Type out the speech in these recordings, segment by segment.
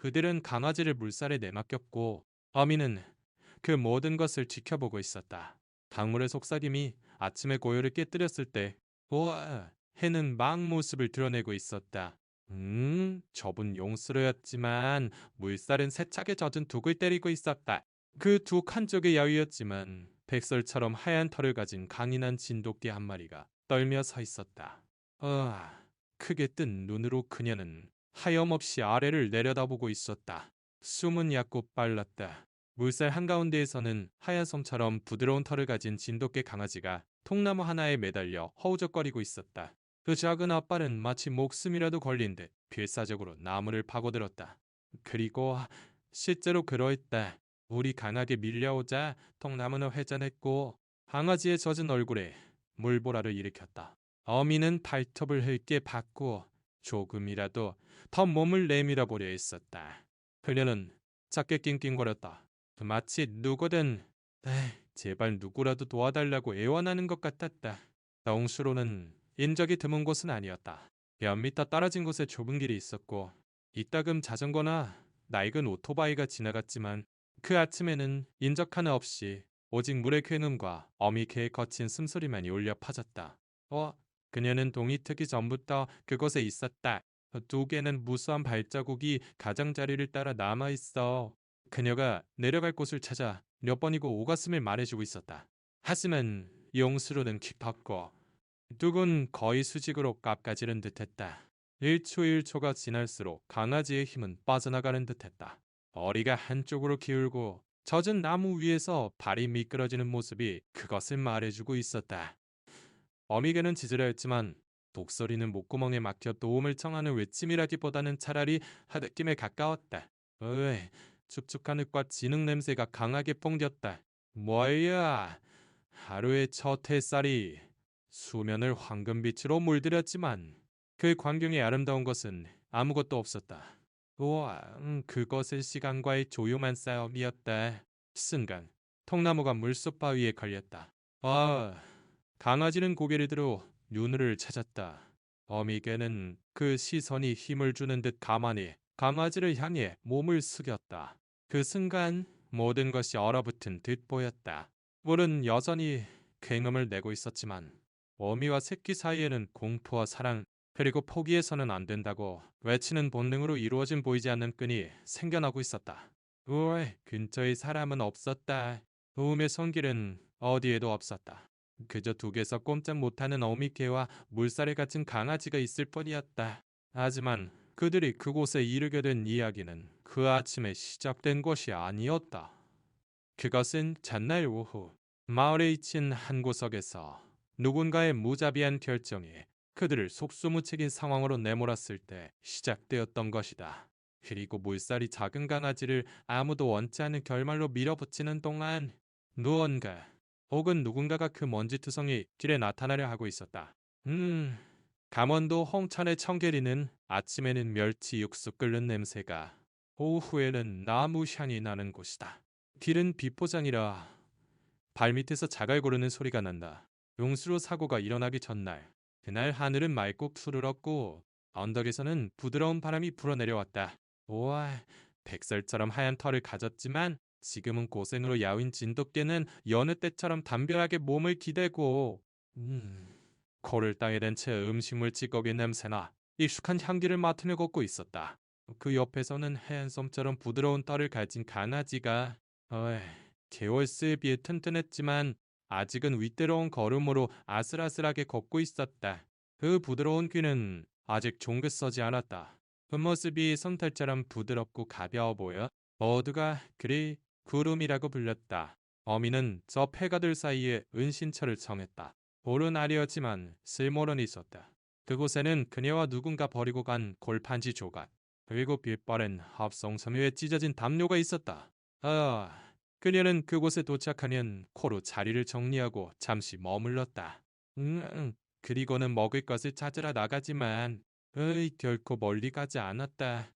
그들은 강아지를 물살에 내맡겼고 어미는 그 모든 것을 지켜보고 있었다. 강물의 속삭임이 아침의 고요를 깨뜨렸을 때 우와, 해는 막 모습을 드러내고 있었다. 좁은 용수로였지만 물살은 세차게 젖은 둑을 때리고 있었다. 그 둑 한쪽의 야위였지만 백설처럼 하얀 털을 가진 강인한 진돗개 한 마리가 떨며 서 있었다. 크게 뜬 눈으로 그녀는 하염없이 아래를 내려다보고 있었다. 숨은 얕고 빨랐다. 물살 한가운데에서는 하얀 솜처럼 부드러운 털을 가진 진돗개 강아지가 통나무 하나에 매달려 허우적거리고 있었다. 그 작은 앞발은 마치 목숨이라도 걸린 듯 필사적으로 나무를 파고들었다. 그리고 실제로 그러했다. 물이 강하게 밀려오자 통나무는 회전했고 강아지의 젖은 얼굴에 물보라를 일으켰다. 어미는 발톱을 흙게 받고 조금이라도 더 몸을 내밀어 보려 했었다. 그녀는 작게 낑낑거렸다. 마치 누구든 제발 누구라도 도와달라고 애원하는 것 같았다. 덩수로는 인적이 드문 곳은 아니었다. 몇 미터 떨어진 곳에 좁은 길이 있었고 이따금 자전거나 낡은 오토바이가 지나갔지만 그 아침에는 인적 하나 없이 오직 물의 굉음과 어미 개의 거친 숨소리만이 울려 퍼졌다. 그녀는 동이 트기 전부터 그곳에 있었다. 두 개는 무수한 발자국이 가장자리를 따라 남아있어. 그녀가 내려갈 곳을 찾아 몇 번이고 오갔음을 말해주고 있었다. 하지만 용수로는 깊었고 뚝은 거의 수직으로 깎아지른 듯했다. 1초 1초가 지날수록 강아지의 힘은 빠져나가는 듯했다. 머리가 한쪽으로 기울고 젖은 나무 위에서 발이 미끄러지는 모습이 그것을 말해주고 있었다. 어미개는 짖으려했지만 독소리는 목구멍에 막혀 도움을 청하는 외침이라기보다는 차라리 하느낌에 가까웠다. 축축한 흙과 진흙 냄새가 강하게 뽕겼다. 뭐야? 하루의 첫 햇살이 수면을 황금빛으로 물들였지만 그 광경이 아름다운 것은 아무것도 없었다. 그것은 시간과의 조용한 싸움이었다. 순간 통나무가 물속 바위에 걸렸다. 강아지는 고개를 들어 윤우를 찾았다. 어미개는 그 시선이 힘을 주는 듯 가만히 강아지를 향해 몸을 숙였다. 그 순간 모든 것이 얼어붙은 듯 보였다. 물은 여전히 굉음을 내고 있었지만 어미와 새끼 사이에는 공포와 사랑 그리고 포기해서는 안 된다고 외치는 본능으로 이루어진 보이지 않는 끈이 생겨나고 있었다. 근처에 사람은 없었다. 도움의 손길은 어디에도 없었다. 그저 둑에서 꼼짝 못하는 어미개와 물살에 갇힌 강아지가 있을 뿐이었다. 하지만 그들이 그곳에 이르게 된 이야기는 그 아침에 시작된 것이 아니었다. 그것은 전날 오후 마을에 있친 한 구석에서 누군가의 무자비한 결정이 그들을 속수무책인 상황으로 내몰았을 때 시작되었던 것이다. 그리고 물살이 작은 강아지를 아무도 원치 않는 결말로 밀어붙이는 동안 무언가 혹은 누군가가 그 먼지투성이 길에 나타나려 하고 있었다. 강원도 홍천의 청계리는 아침에는 멸치 육수 끓는 냄새가 오후에는 나무 향이 나는 곳이다. 길은 비포장이라 발밑에서 자갈 고르는 소리가 난다. 용수로 사고가 일어나기 전날 그날 하늘은 맑고 푸르렀고 언덕에서는 부드러운 바람이 불어내려왔다. 백설처럼 하얀 털을 가졌지만 지금은 고생으로 야윈 진돗개는 여느 때처럼 담벼락에 몸을 기대고 코를 땅에 댄 채 음식물 찌꺼기 냄새나 익숙한 향기를 맡으며 걷고 있었다. 그 옆에서는 하얀 솜처럼 부드러운 털을 가진 강아지가 개월스에 비해 튼튼했지만 아직은 위태로운 걸음으로 아슬아슬하게 걷고 있었다. 그 부드러운 귀는 아직 종긋 서지 않았다. 그 모습이 솜털처럼 부드럽고 가벼워 보여 모두가 그리 구름이라고 불렸다. 어미는 저 폐가들 사이에 은신처를 정했다. 볼은 아리었지만 쓸모는 있었다. 그곳에는 그녀와 누군가 버리고 간 골판지 조각 그리고 빛바랜 합성 섬유에 찢어진 담요가 있었다. 그녀는 그곳에 도착하면 코로 자리를 정리하고 잠시 머물렀다. 그리고는 먹을 것을 찾으러 나가지만 결코 멀리 가지 않았다.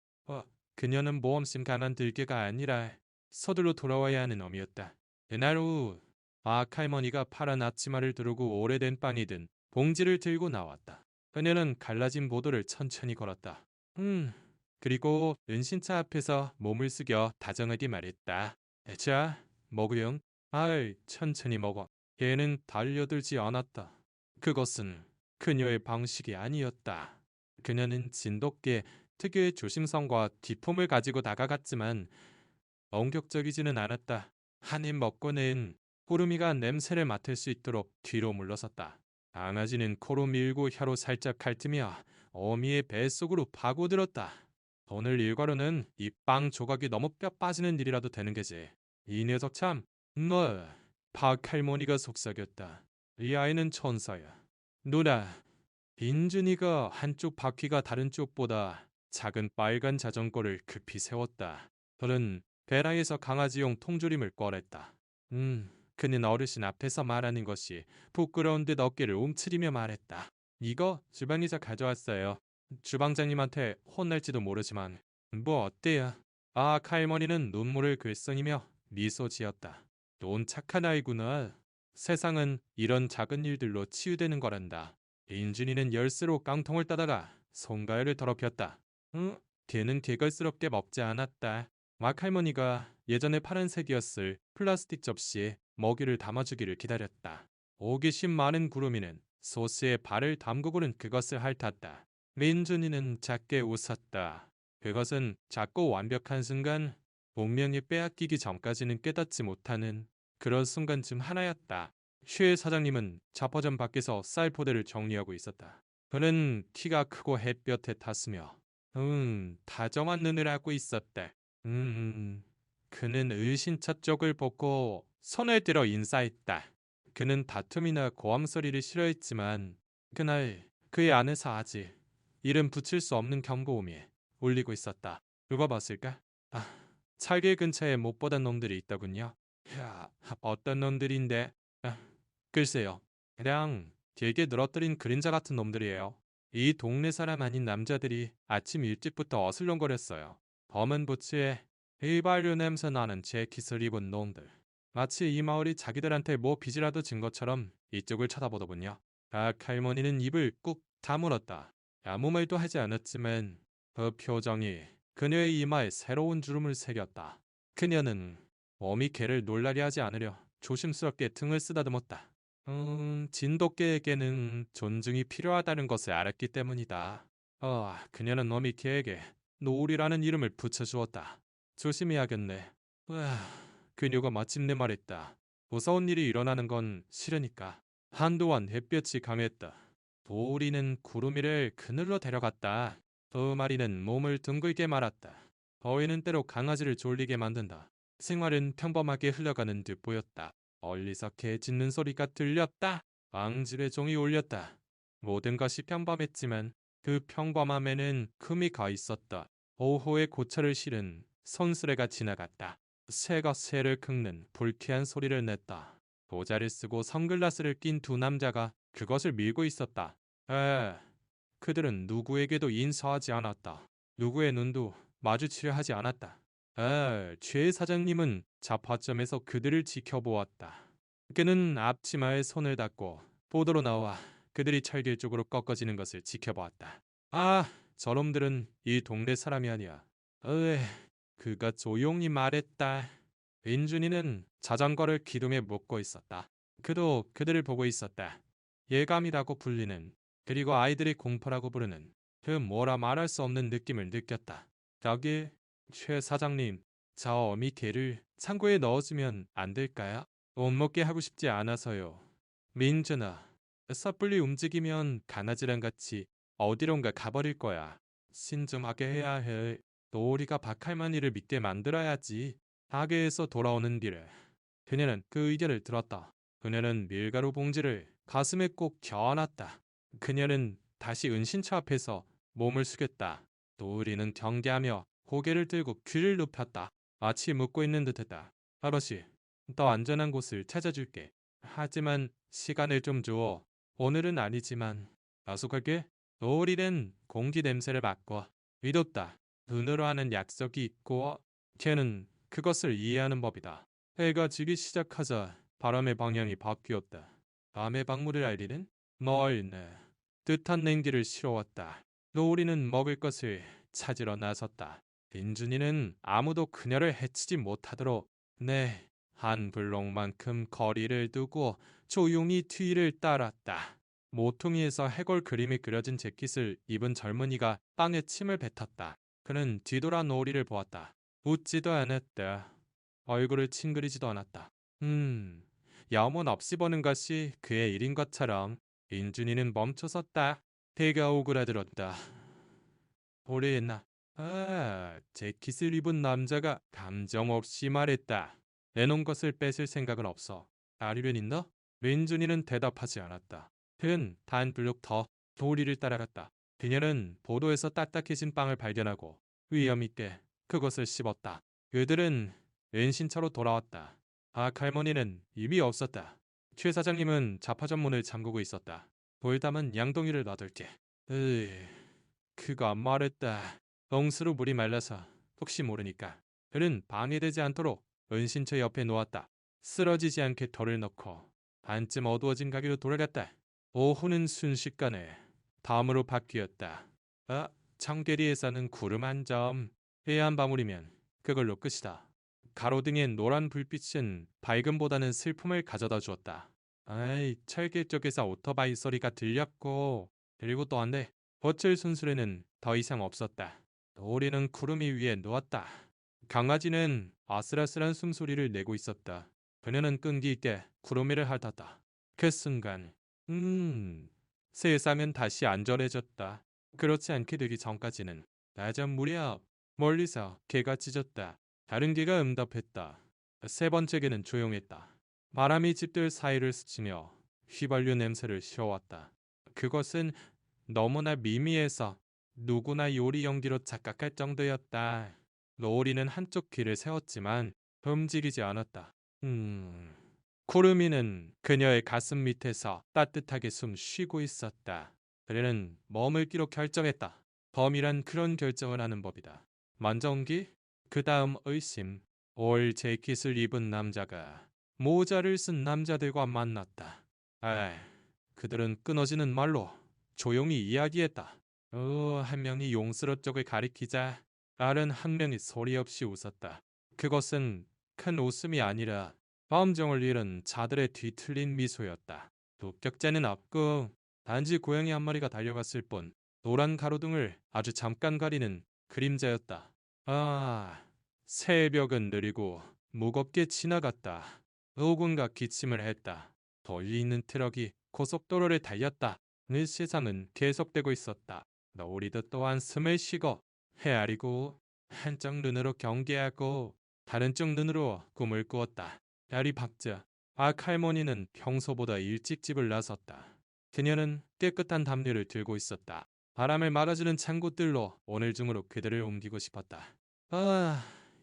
그녀는 모험심 강한 들개가 아니라 서둘러 돌아와야 하는 어미였다. 그날 오후 할머니가 파란 앞치마를 두르고 오래된 빵이 든 봉지를 들고 나왔다. 그녀는 갈라진 보도를 천천히 걸었다. 그리고 은신처 앞에서 몸을 숙여 다정하게 말했다. 자, 먹으렴. 아이, 천천히 먹어. 걔는 달려들지 않았다. 그것은 그녀의 방식이 아니었다. 그녀는 진돗개 특유의 조심성과 기품을 가지고 다가갔지만 공격적이지는 않았다. 한 입 먹고는 호루미가 냄새를 맡을 수 있도록 뒤로 물러섰다. 강아지는 코로 밀고 혀로 살짝 핥으며 어미의 뱃속으로 파고들었다. 오늘 일과로는 이 빵 조각이 너무 뼈 빠지는 일이라도 되는 게지. 이 녀석 참, 너, 박 할머니가 속삭였다. 이 아이는 천사야. 누나, 빈준이가 한쪽 바퀴가 다른 쪽보다 작은 빨간 자전거를 급히 세웠다. 그는 베라에서 강아지용 통조림을 꺼냈다. 그는 어르신 앞에서 말하는 것이 부끄러운 듯 어깨를 움츠리며 말했다. 이거 주방에서 가져왔어요. 주방장님한테 혼날지도 모르지만 뭐 어때요? 아, 할머니는 눈물을 글썽이며 미소 지었다. 넌 착한 아이구나. 세상은 이런 작은 일들로 치유되는 거란다. 인준이는 열쇠로 깡통을 따다가 손가락을 더럽혔다. 응? 걔는 개걸스럽게 먹지 않았다. 막 할머니가 예전에 파란색이었을 플라스틱 접시에 먹이를 담아주기를 기다렸다. 호기심 많은 구름이는 소스에 발을 담그고는 그것을 핥았다. 민준이는 작게 웃었다. 그것은 작고 완벽한 순간, 분명히 빼앗기기 전까지는 깨닫지 못하는 그런 순간 중 하나였다. 최 사장님은 자파점 밖에서 쌀 포대를 정리하고 있었다. 그는 키가 크고 햇볕에 탔으며 다정한 눈을 하고 있었다. 그는 의신차 쪽을 보고 손을 들어 인사했다. 그는 다툼이나 고함 소리를 싫어했지만 그날 그의 안에서 아직 이름 붙일 수 없는 경고음이 울리고 있었다. 누가 봤을까? 아, 찰길 근처에 못 보던 놈들이 있더군요. 야, 어떤 놈들인데? 아, 글쎄요. 그냥 되게 늘어뜨린 그림자 같은 놈들이에요. 이 동네 사람 아닌 남자들이 아침 일찍부터 어슬렁거렸어요. 검은 부츠에 휘발유 냄새 나는 재킷을 입은 놈들. 마치 이 마을이 자기들한테 뭐 빚이라도 진 것처럼 이쪽을 쳐다보더군요. 박 할머니는 입을 꾹 다물었다. 아무 말도 하지 않았지만 그 표정이 그녀의 이마에 새로운 주름을 새겼다. 그녀는 몸이 걔를 놀라게 하지 않으려 조심스럽게 등을 쓰다듬었다. 진돗개에게는 존중이 필요하다는 것을 알았기 때문이다. 그녀는 몸이 걔에게 노을이라는 이름을 붙여주었다. 조심해야겠네. 으아, 그녀가 마침내 말했다. 무서운 일이 일어나는 건 싫으니까. 한동안 햇볕이 강했다. 도우리는 구름이를 그늘로 데려갔다. 두 마리는 몸을 둥글게 말았다. 더위는 때로 강아지를 졸리게 만든다. 생활은 평범하게 흘러가는 듯 보였다. 멀리서 개 짖는 소리가 들렸다. 왕집의 종이 울렸다. 모든 것이 평범했지만 그 평범함에는 금이 가 있었다. 오호의 고철을 실은 손수레가 지나갔다. 새가 새를 긁는 불쾌한 소리를 냈다. 모자를 쓰고 선글라스를 낀 두 남자가 그것을 밀고 있었다. 그들은 누구에게도 인사하지 않았다. 누구의 눈도 마주치려 하지 않았다. 최 사장님은 자파점에서 그들을 지켜보았다. 그는 앞치마에 손을 닫고 보도로 나와 그들이 철길 쪽으로 꺾어지는 것을 지켜보았다. 저놈들은 이 동네 사람이 아니야. 그가 조용히 말했다. 민준이는 자전거를 기둥에 묶고 있었다. 그도 그들을 보고 있었다. 예감이라고 불리는, 그리고 아이들이 공포라고 부르는 그 뭐라 말할 수 없는 느낌을 느꼈다. 저기 최 사장님, 저 어미 개를 창고에 넣어주면 안 될까요? 못 먹게 하고 싶지 않아서요. 민준아, 섣불리 움직이면 강아지랑 같이 어디론가 가버릴 거야. 신중하게 해야 해. 노을이가 박할머니를 믿게 만들어야지. 가게에서 돌아오는 길에 그녀는 그 의견을 들었다. 그녀는 밀가루 봉지를 가슴에 꼭 겨안았다. 그녀는 다시 은신처 앞에서 몸을 숙였다. 노을이는 경계하며 고개를 들고 귀를 눕혔다. 마치 묻고 있는 듯했다. 아버지, 더 안전한 곳을 찾아줄게. 하지만 시간을 좀 줘. 오늘은 아니지만 약속할게. 노을이는 공기 냄새를 맡고 믿었다. 눈으로 하는 약속이 있고 걔는 그것을 이해하는 법이다. 해가 지기 시작하자 바람의 방향이 바뀌었다. 밤의 박물을 알리는 멀네 뜻한 냉기를 실어왔다. 노을이는 먹을 것을 찾으러 나섰다. 인준이는 아무도 그녀를 해치지 못하도록 한 블록만큼 거리를 두고 조용히 뒤를 따랐다. 모퉁이에서 해골 그림이 그려진 재킷을 입은 젊은이가 땅에 침을 뱉었다. 그는 뒤돌아 노을이를 보았다. 웃지도 않았다. 얼굴을 찡그리지도 않았다. 염원 없이 보는 것이 그의 일인 것처럼. 인준이는 멈춰섰다. 배가 오그라들었다. 오래했나? 재킷을 입은 남자가 감정 없이 말했다. 내놓은 것을 뺏을 생각은 없어. 아리는 너? 민준이는 대답하지 않았다. 그는 단 블록 더 도리를 따라갔다. 그녀는 보도에서 딱딱해진 빵을 발견하고 위험 있게 그것을 씹었다. 그들은 은신처로 돌아왔다. 할머니는 입이 없었다. 최 사장님은 자파전 문을 잠그고 있었다. 돌담은 양동이를 놔둘게. 그가 말했다. 엉스로 물이 말라서 혹시 모르니까. 그는 방해되지 않도록 은신처 옆에 놓았다. 쓰러지지 않게 돌을 넣고 반쯤 어두워진 가게로 돌아갔다. 오후는 순식간에 밤으로 바뀌었다. 청계리에 사는 구름 한 점. 해안 방울이면 그걸로 끝이다. 가로등의 노란 불빛은 밝음보다는 슬픔을 가져다 주었다. 철길 쪽에서 오토바이 소리가 들렸고 그리고 또 한대 벚철 순수레는 더 이상 없었다. 노을이는 구름 위에 누웠다. 강아지는 아슬아슬한 숨소리를 내고 있었다. 그녀는 끈기 있게 구름 위를 핥았다. 그 순간 세상은 다시 안전해졌다. 그렇지 않게 되기 전까지는 낮은 무렵 멀리서 개가 짖었다. 다른 개가 응답했다. 세 번째 개는 조용했다. 바람이 집들 사이를 스치며 휘발유 냄새를 씌워왔다. 그것은 너무나 미미해서 누구나 요리 연기로 착각할 정도였다. 노을이는 한쪽 귀를 세웠지만 움직이지 않았다. 쿠르미는 그녀의 가슴 밑에서 따뜻하게 숨 쉬고 있었다. 그녀는 머물기로 결정했다. 범이란 그런 결정을 하는 법이다. 만정기, 그 다음 의심. 올 재킷을 입은 남자가 모자를 쓴 남자들과 만났다. 그들은 끊어지는 말로 조용히 이야기했다. 한 명이 용스러 쪽을 가리키자 다른 한 명이 소리 없이 웃었다. 그것은 큰 웃음이 아니라 감정을 잃은 자들의 뒤틀린 미소였다. 독격자는 없고 단지 고양이 한 마리가 달려갔을 뿐. 노란 가로등을 아주 잠깐 가리는 그림자였다. 새벽은 느리고 무겁게 지나갔다. 누군가 기침을 했다. 돌리 있는 트럭이 고속도로를 달렸다. 그 세상은 계속되고 있었다. 노을이도 또한 숨을 쉬고 헤아리고 한쪽 눈으로 경계하고 다른 쪽 눈으로 꿈을 꾸었다. 날이 밝자 할머니는 평소보다 일찍 집을 나섰다. 그녀는 깨끗한 담요를 들고 있었다. 바람을 막아주는 창고들로 오늘 중으로 그들을 옮기고 싶었다.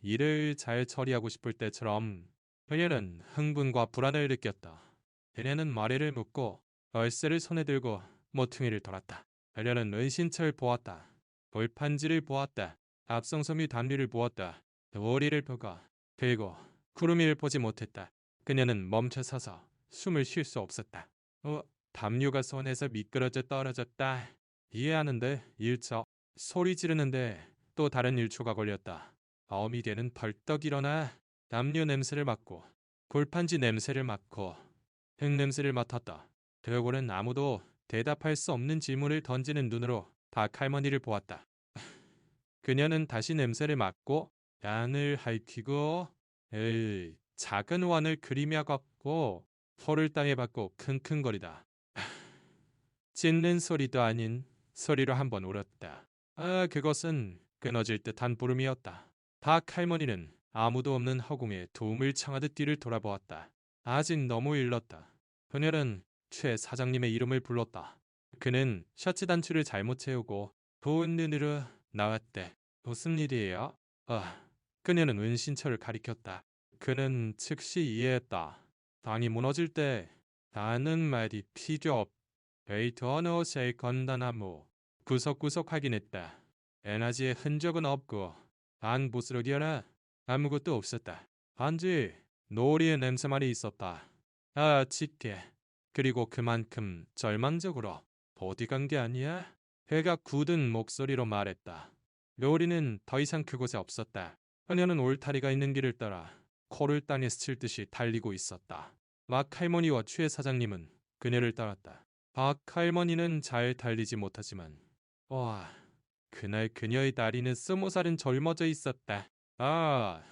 일을 잘 처리하고 싶을 때처럼 그녀는 흥분과 불안을 느꼈다. 그녀는 머리를 묶고 열쇠를 손에 들고 모퉁이를 돌았다. 그녀는 은신처를 보았다. 돌판지를 보았다. 앞성섬유 담요를 보았다. 머리를 보고 그리고 구름이를 보지 못했다. 그녀는 멈춰 서서 숨을 쉴 수 없었다. 담요가 손에서 미끄러져 떨어졌다. 이해하는데 1초. 소리 지르는데 또 다른 1초가 걸렸다. 어미개는 벌떡 일어나 담요 냄새를 맡고 골판지 냄새를 맡고 흙 냄새를 맡았다. 그러고는 아무도 대답할 수 없는 질문을 던지는 눈으로 할머니를 보았다. 그녀는 다시 냄새를 맡고 양을 핥히고 작은 완을 그리며 걷고 털을 땅에 박고 킁킁거리다. 짖는 소리도 아닌 소리로 한번 울었다. 그것은 끊어질 듯한 부름이었다. 할머니는 아무도 없는 허공에 도움을 청하듯 뒤를 돌아보았다. 아직 너무 일렀다. 그녀는 최 사장님의 이름을 불렀다. 그는 셔츠 단추를 잘못 채우고 부은 눈으로 나왔대. 무슨 일이에요? 그녀는 은신처를 가리켰다. 그는 즉시 이해했다. 당이 무너질 때 다는 말이 필요 없. 베이트어너스의 건단나무 구석구석 확인했다. 에너지의 흔적은 없고 단 부스러기나 아무것도 없었다. 단지 노리의 냄새만이 있었다. 짙게. 그리고 그만큼 절망적으로 어디 간 게 아니야? 해가 굳은 목소리로 말했다. 노을이는 더 이상 그곳에 없었다. 그녀는 울타리가 있는 길을 따라 코를 땅에 스칠 듯이 달리고 있었다. 막 할머니와 최 사장님은 그녀를 따랐다. 박 할머니는 잘 달리지 못하지만 와, 그날 그녀의 다리는 20살은 젊어져 있었다. 아,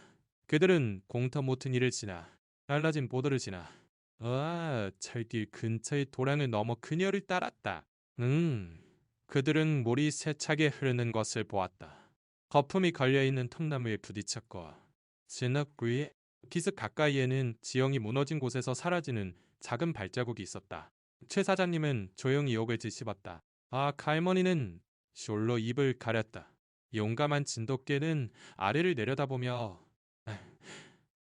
그들은 공터 모튼 이를 지나 갈라진 보도를 지나 철길 근처의 도랑을 넘어 그녀를 따랐다. 그들은 물이 세차게 흐르는 것을 보았다. 거품이 걸려있는 통나무에 부딪혔고 진흙 위에 기슭 가까이에는 지형이 무너진 곳에서 사라지는 작은 발자국이 있었다. 최 사장님은 조용히 욕을 지씹었다. 할머니는 숄로 입을 가렸다. 용감한 진돗개는 아래를 내려다보며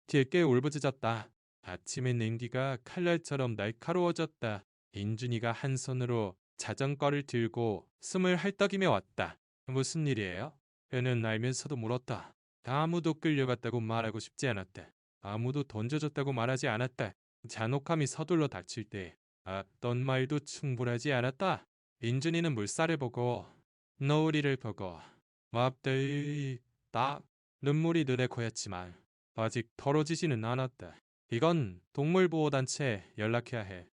길게 울부짖었다. 아침의 냉기가 칼날처럼 날카로워졌다. 인준이가 한 손으로 자전거를 들고 숨을 헐떡이며 왔다. 무슨 일이에요? 그는 알면서도 물었다. 아무도 끌려갔다고 말하고 싶지 않았다. 아무도 던져줬다고 말하지 않았다. 잔혹함이 서둘러 닥칠 때 어떤 말도 충분하지 않았다. 인준이는 물살을 보고 너우리를 보고 맙대이 딱 눈물이 눈에 고였지만 아직 덜어지지는 않았다. 이건 동물보호단체에 연락해야 해.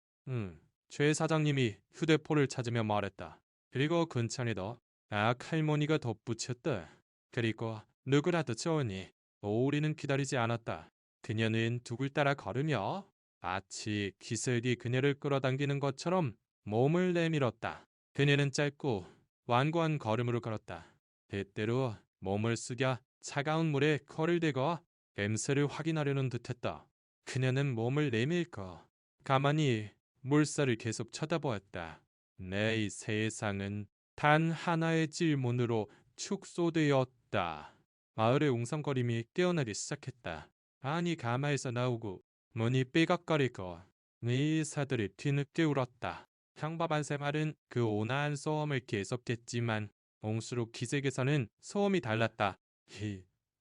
최 사장님이 휴대폰을 찾으며 말했다. 그리고 근처에도 할머니가 덧붙였다. 그리고 누구라도 좋으니 오우리는 기다리지 않았다. 그녀는 둑을 따라 걸으며 마치 기슭이 그녀를 끌어당기는 것처럼 몸을 내밀었다. 그녀는 짧고 완고한 걸음으로 걸었다. 때때로 몸을 숙여 차가운 물에 코를 대고 뱀새를 확인하려는 듯했다. 그녀는 몸을 내밀고 가만히 물살을 계속 쳐다보았다. 내 세상은 단 하나의 질문으로 축소되었다. 마을의 웅성거림이 깨어나기 시작했다. 아니 가마에서 나오고 문이 삐걱거리고 의사들이 뒤늦게 울었다. 평범한 생활은 그 온화한 소음을 계속했지만 옹수록 기슭에서는 소음이 달랐다.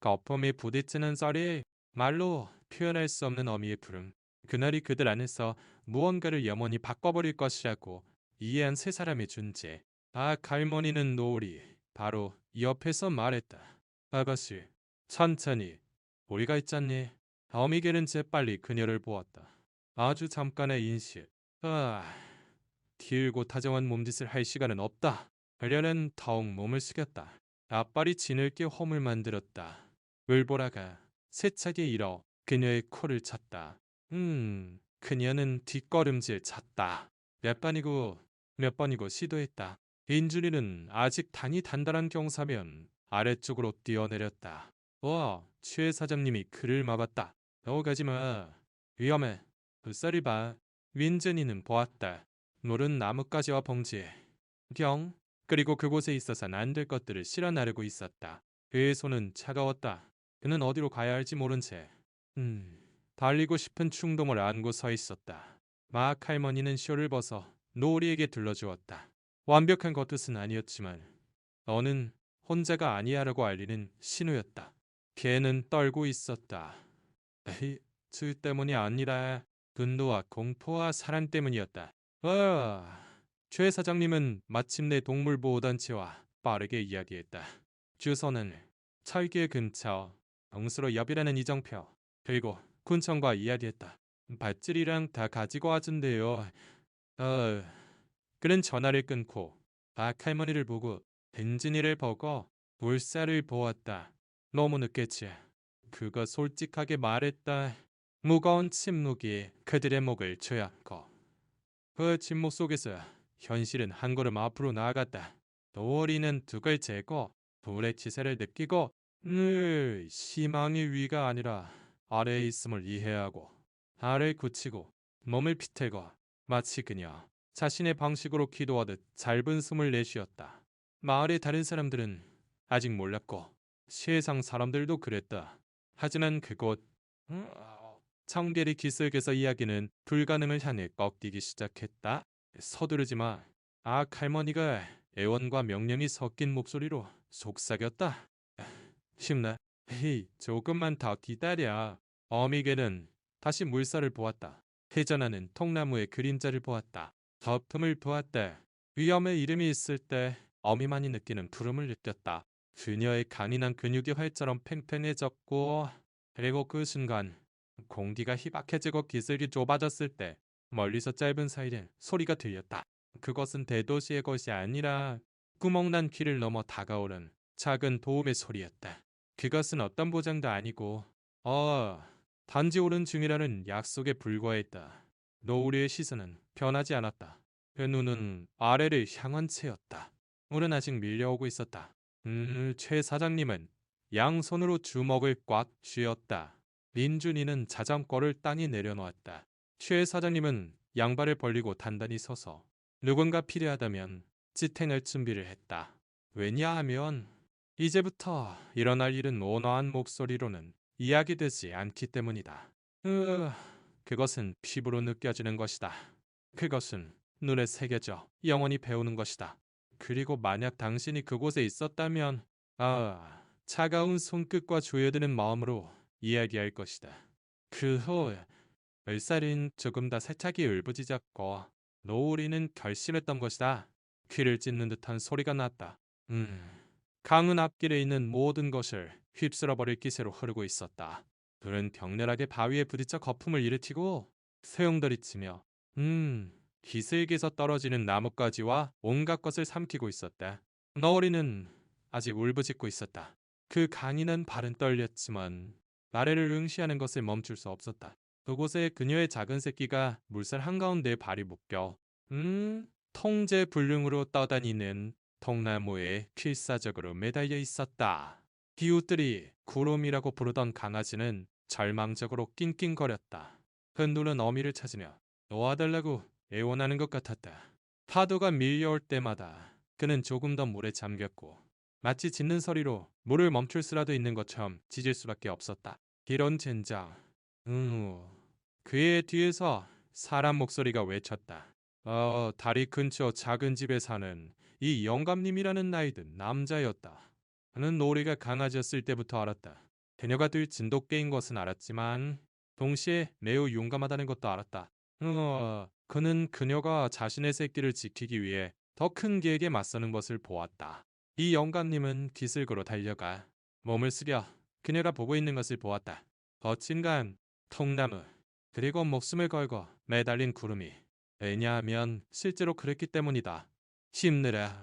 거품이 부딪히는 소리, 말로 표현할 수 없는 어미의 부름. 그날이 그들 안에서 무언가를 영원히 바꿔버릴 것이라고 이해한 세 사람의 존재. 할머니는 노을이 바로 옆에서 말했다. 아가씨, 천천히. 우리가 있잖니. 어미개는 재빨리 그녀를 보았다. 아주 잠깐의 인식. 길고 다정한 몸짓을 할 시간은 없다. 그녀는 더욱 몸을 숙였다. 앞발이 지늘게 홈을 만들었다. 울보라가 세차게 일어 그녀의 코를 찼다. 그녀는 뒷걸음질 찼다. 몇 번이고 시도했다. 인준이는 아직 단이 단단한 경사면 아래쪽으로 뛰어내렸다. 최 사장님이 그를 막았다. 가지마. 위험해. 불살을 봐. 윈준이는 보았다. 물은 나뭇가지와 봉지, 그리고 그곳에 있어선 안 될 것들을 실어 나르고 있었다. 그의 손은 차가웠다. 그는 어디로 가야 할지 모른 채 달리고 싶은 충동을 안고 서 있었다. 막 할머니는 쇼를 벗어 노을이에게 들러주었다. 완벽한 겉옷은 아니었지만 너는 혼자가 아니야라고 알리는 신호였다. 걔는 떨고 있었다. 에이, 저 때문이 아니라 분노와 공포와 사랑 때문이었다. 최 사장님은 마침내 동물보호단체와 빠르게 이야기했다. 주소는 철길 근처 영수로 옆이라는 이정표. 그리고 군청과 이야기했다. 밧줄이랑 다 가지고 와준대요. 그는 전화를 끊고 할머니를 보고 벤진이를 보고 물살을 보았다. 너무 늦겠지. 그거 솔직하게 말했다. 무거운 침묵이 그들의 목을 조였고 그 침묵 속에서 현실은 한 걸음 앞으로 나아갔다. 노을이는 둑을 재고 불의 치세를 느끼고 늘 희망의 위가 아니라 아래에 있음을 이해하고 알을 굳히고 몸을 비틀고 마치 그녀 자신의 방식으로 기도하듯 짧은 숨을 내쉬었다. 마을의 다른 사람들은 아직 몰랐고 세상 사람들도 그랬다. 하지만 그곳 청계리 기슭에서 이야기는 불가능을 향해 꺾이기 시작했다. 서두르지 마. 할머니가 애원과 명령이 섞인 목소리로 속삭였다. 힘내. 조금만 더 기다려. 어미개는 다시 물살을 보았다. 회전하는 통나무의 그림자를 보았다. 거품을 보았다. 위험의 이름이 있을 때 어미만이 느끼는 부름을 느꼈다. 그녀의 강인한 근육이 활처럼 팽팽해졌고, 그리고 그 순간 공기가 희박해지고 기슭이 좁아졌을 때 멀리서 짧은 사이렌 소리가 들렸다. 그것은 대도시의 것이 아니라 구멍난 길을 넘어 다가오는 작은 도움의 소리였다. 그것은 어떤 보장도 아니고 단지 오른 중이라는 약속에 불과했다. 노우리의 시선은 변하지 않았다. 그 눈은 아래를 향한 채였다. 물은 아직 밀려오고 있었다. 최 사장님은 양손으로 주먹을 꽉 쥐었다. 민준이는 자전거를 땅에 내려놓았다. 최 사장님은 양발을 벌리고 단단히 서서 누군가 필요하다면 지탱할 준비를 했다. 왜냐하면 이제부터 일어날 일은 온화한 목소리로는 이야기되지 않기 때문이다. 그것은 피부로 느껴지는 것이다. 그것은 눈에 새겨져 영원히 배우는 것이다. 그리고 만약 당신이 그곳에 있었다면 차가운 손끝과 조여드는 마음으로 이야기할 것이다. 그 후 물살은 조금 더 세차게 울부짖었고 노을이는 결심했던 것이다. 귀를 찢는 듯한 소리가 났다. 강은 앞길에 있는 모든 것을 휩쓸어버릴 기세로 흐르고 있었다. 둘은 격렬하게 바위에 부딪혀 거품을 일으키고 소용돌이 치며 기슭에서 떨어지는 나뭇가지와 온갖 것을 삼키고 있었다. 너울이는 아직 울부짖고 있었다. 그 강인한 발은 떨렸지만 나래를 응시하는 것을 멈출 수 없었다. 그곳에 그녀의 작은 새끼가 물살 한가운데 발이 묶여 통제불능으로 떠다니는 통나무에 필사적으로 매달려 있었다. 기웃들이 구름이라고 부르던 강아지는 절망적으로 낑낑거렸다. 그 눈은 어미를 찾으며 놓아달라고 애원하는 것 같았다. 파도가 밀려올 때마다 그는 조금 더 물에 잠겼고 마치 짖는 소리로 물을 멈출 수라도 있는 것처럼 짖을 수밖에 없었다. 이런 젠장. 그의 뒤에서 사람 목소리가 외쳤다. 다리 근처 작은 집에 사는 이 영감님이라는 나이든 남자였다. 그는 노리가 강아지였을 때부터 알았다. 그녀가 들 진돗개인 것은 알았지만 동시에 매우 용감하다는 것도 알았다. 그는 그녀가 자신의 새끼를 지키기 위해 더 큰 개에게 맞서는 것을 보았다. 이 영감님은 기슭으로 달려가 몸을 쓰려 그녀가 보고 있는 것을 보았다. 거친 간, 통나무, 그리고 목숨을 걸고 매달린 구름이. 왜냐하면 실제로 그랬기 때문이다. 힘내라.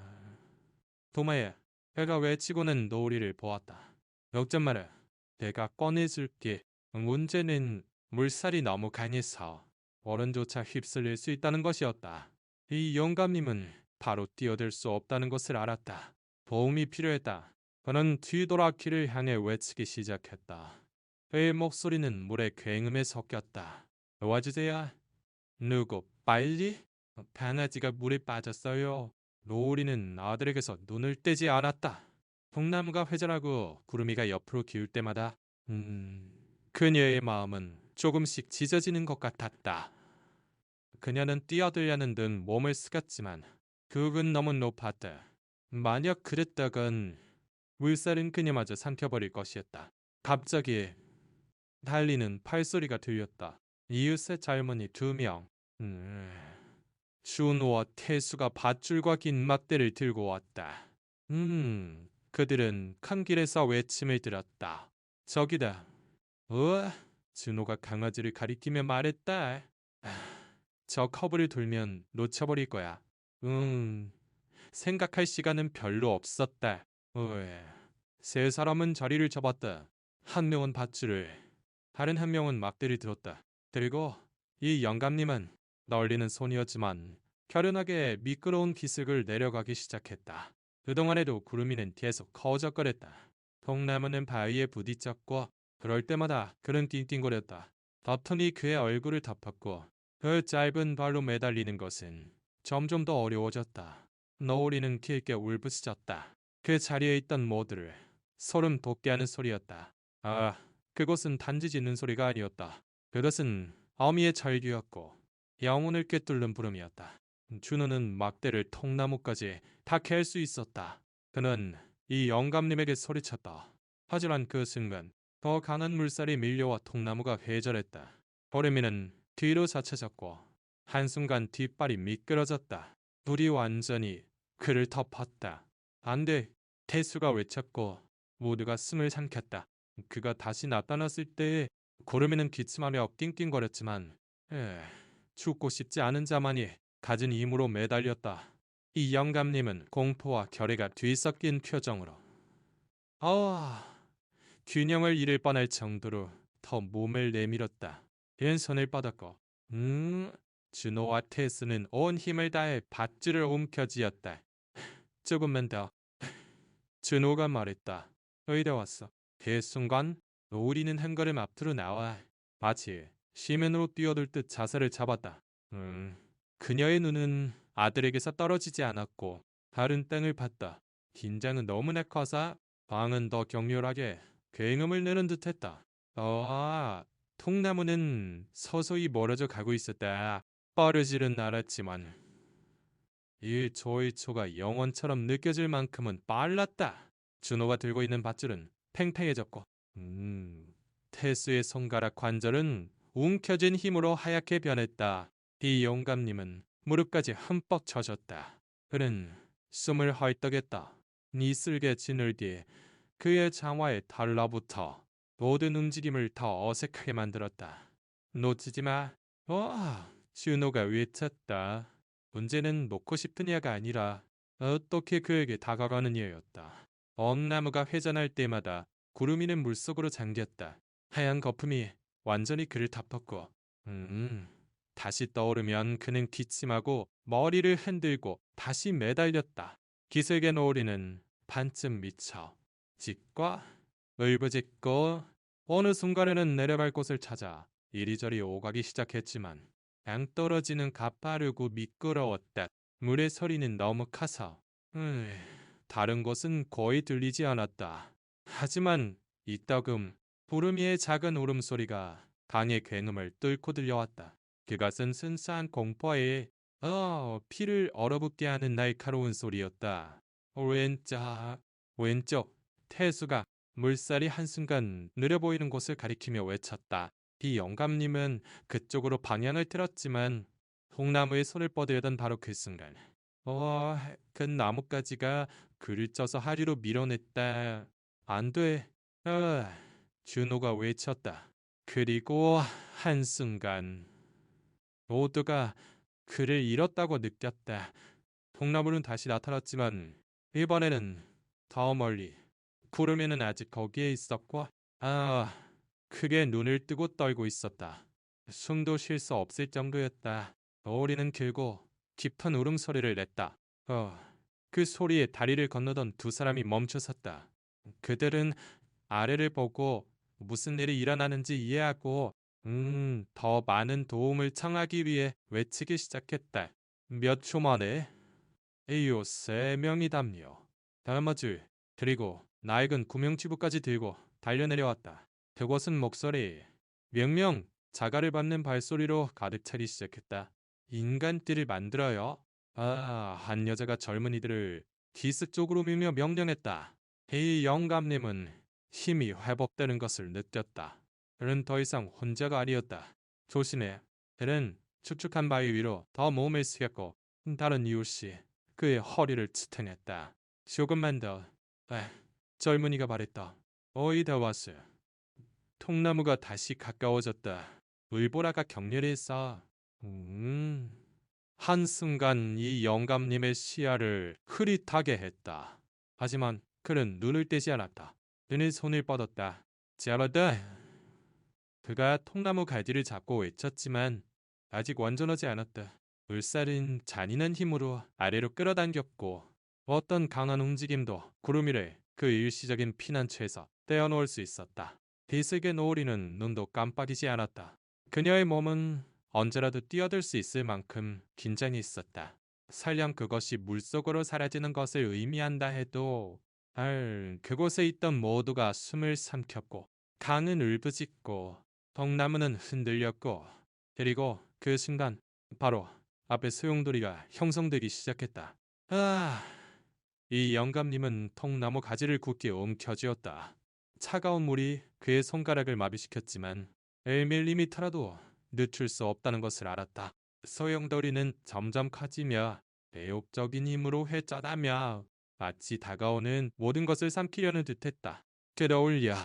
도마에 배가 외치고는 노을이를 보았다. 걱정 마라. 내가 꺼내줄게. 문제는 물살이 너무 강해서 어른조차 휩쓸릴 수 있다는 것이었다. 이 영감님은 바로 뛰어들 수 없다는 것을 알았다. 도움이 필요했다. 그는 뒤돌아키를 향해 외치기 시작했다. 그의 목소리는 물의 굉음에 섞였다. 도와주세요. 누구 빨리? 강아지가 물에 빠졌어요. 노을이는 아들에게서 눈을 떼지 않았다. 통나무가 회전하고 구름이가 옆으로 기울 때마다 그녀의 마음은 조금씩 짖어지는 것 같았다. 그녀는 뛰어들려는 듯 몸을 숙였지만 그은 너무 높았다. 만약 그랬다간 물살은 그녀마저 삼켜버릴 것이었다. 갑자기 달리는 팔소리가 들렸다. 이웃의 젊은이 2명. 준호와 태수가 밧줄과 긴 막대를 들고 왔다. 그들은 큰 길에서 외침을 들었다. 저기다. 준호가 강아지를 가리키며 말했다. 저 커브를 돌면 놓쳐버릴 거야. 생각할 시간은 별로 없었다. 세 사람은 자리를 잡았다. 한 명은 밧줄을, 다른 한 명은 막대를 들었다. 그리고 이 영감님은 널리는 손이었지만 결연하게 미끄러운 기슭을 내려가기 시작했다. 그동안에도 구름이는 계속 거적거렸다. 통나무는 바위에 부딪혔고 그럴 때마다 그는 띵띵거렸다. 덮ton이 그의 얼굴을 덮었고 그 짧은 발로 매달리는 것은 점점 더 어려워졌다. 노을이는 길게 울부짖었다. 그 자리에 있던 모두를 소름 돋게 하는 소리였다. 그것은 단지 짖는 소리가 아니었다. 그것은 어미의 절규였고 영혼을 꿰뚫는 부름이었다. 준호는 막대를 통나무까지 다 캘 수 있었다. 그는 이 영감님에게 소리쳤다. 하지만 그 순간 더 강한 물살이 밀려와 통나무가 회절했다. 보름이는 뒤로 자쳐졌고 한순간 뒷발이 미끄러졌다. 불이 완전히 그를 덮었다. 안 돼. 태수가 외쳤고 모두가 숨을 삼켰다. 그가 다시 나타났을 때 고르미는 기침하며 낑낑거렸지만 죽고 싶지 않은 자만이 가진 힘으로 매달렸다. 이 영감님은 공포와 결의가 뒤섞인 표정으로 균형을 잃을 뻔할 정도로 더 몸을 내밀었다. 왼손을 뻗었고 준호와 테스는 온 힘을 다해 밧줄을 움켜쥐었다. 조금만 더. 준호가 말했다. 의뢰왔어. 그 순간 노을이는 한 걸음 앞으로 나와 마치 시면으로 뛰어들 듯 자세를 잡았다. 그녀의 눈은 아들에게서 떨어지지 않았고 다른 땅을 봤다. 긴장은 너무나 커서 방은 더 격렬하게 굉음을 내는 듯했다. 통나무는 서서히 멀어져 가고 있었다. 빠르지는 않았지만 이 조이초가 영원처럼 느껴질 만큼은 빨랐다. 준호가 들고 있는 밧줄은 팽팽해졌고 테스의 손가락 관절은 움켜쥔 힘으로 하얗게 변했다. 이 영감님은 무릎까지 흠뻑 젖었다. 그는 숨을 헐떡였다. 니슬게 진을 뒤 그의 장화에 달라붙어 모든 움직임을 더 어색하게 만들었다. 놓치지 마. 준호가 외쳤다. 문제는 놓고 싶은 이야가 아니라 어떻게 그에게 다가가는 이였다. 엄나무가 회전할 때마다 구름이는 물속으로 잠겼다. 하얀 거품이 완전히 그를 덮었고 다시 떠오르면 그는 기침하고 머리를 흔들고 다시 매달렸다. 기슭의 노을이는 반쯤 미쳐 짓과 울부짖고 어느 순간에는 내려갈 곳을 찾아 이리저리 오가기 시작했지만 낭떠러지는 가파르고 미끄러웠다. 물의 소리는 너무 커서 다른 곳은 거의 들리지 않았다. 하지만 이따금 구름이의 작은 울음소리가 강의 굉음을 뚫고 들려왔다. 그것은 순수한 공포에 피를 얼어붙게 하는 날카로운 소리였다. 왼쪽 태수가 물살이 한순간 느려 보이는 곳을 가리키며 외쳤다. 이 영감님은 그쪽으로 방향을 틀었지만 통나무에 손을 뻗으려던 바로 그 순간 그 나뭇가지가 그를 쪄서 하리로 밀어냈다. 안 돼. 준호가 외쳤다. 그리고 한순간 모두가 그를 잃었다고 느꼈다. 통나무는 다시 나타났지만 이번에는 더 멀리. 구름이는 아직 거기에 있었고 크게 눈을 뜨고 떨고 있었다. 숨도 쉴 수 없을 정도였다. 노을이는 길고 깊은 울음소리를 냈다. 그 소리에 다리를 건너던 두 사람이 멈춰섰다. 그들은 아래를 보고 무슨 일이 일어나는지 이해하고 더 많은 도움을 청하기 위해 외치기 시작했다. 몇 초 만에 에이요 3명이담요. 다마줄 그리고 낡은 구명치부까지 들고 달려내려왔다. 그곳은 목소리, 명령, 자갈을 밟는 발소리로 가득 차기 시작했다. 인간띠를 만들어요. 한 여자가 젊은이들을 기스 쪽으로 밀며 명령했다. 이 영감님은 힘이 회복되는 것을 느꼈다. 그는 더 이상 혼자가 아니었다. 조심해. 그는 축축한 바위 위로 더 몸을 숙였고 다른 이웃이 그의 허리를 치탱했다. 조금만 더. 젊은이가 말했다. 다 왔어. 통나무가 다시 가까워졌다. 물보라가 격렬했어. 한순간 이 영감님의 시야를 흐릿하게 했다. 하지만 그는 눈을 떼지 않았다. 눈에 손을 뻗었다. 잘하다. 그가 통나무 갈디를 잡고 외쳤지만 아직 완전하지 않았다. 물살은 잔인한 힘으로 아래로 끌어당겼고 어떤 강한 움직임도 구름이를 그 일시적인 피난처에서 떼어놓을 수 있었다. 비스의 노을이는 눈도 깜빡이지 않았다. 그녀의 몸은 언제라도 뛰어들 수 있을 만큼 긴장이 있었다. 설령 그것이 물속으로 사라지는 것을 의미한다 해도 그곳에 있던 모두가 숨을 삼켰고 강은 울부짖고 덕나무는 흔들렸고 그리고 그 순간 바로 앞에 소용돌이가 형성되기 시작했다. 이 영감님은 통나무 가지를 굳게 움켜쥐었다. 차가운 물이 그의 손가락을 마비시켰지만 1mm라도 늦출 수 없다는 것을 알았다. 소용돌이는 점점 커지며 매혹적인 힘으로 회전하며 마치 다가오는 모든 것을 삼키려는 듯했다. 끌어올려.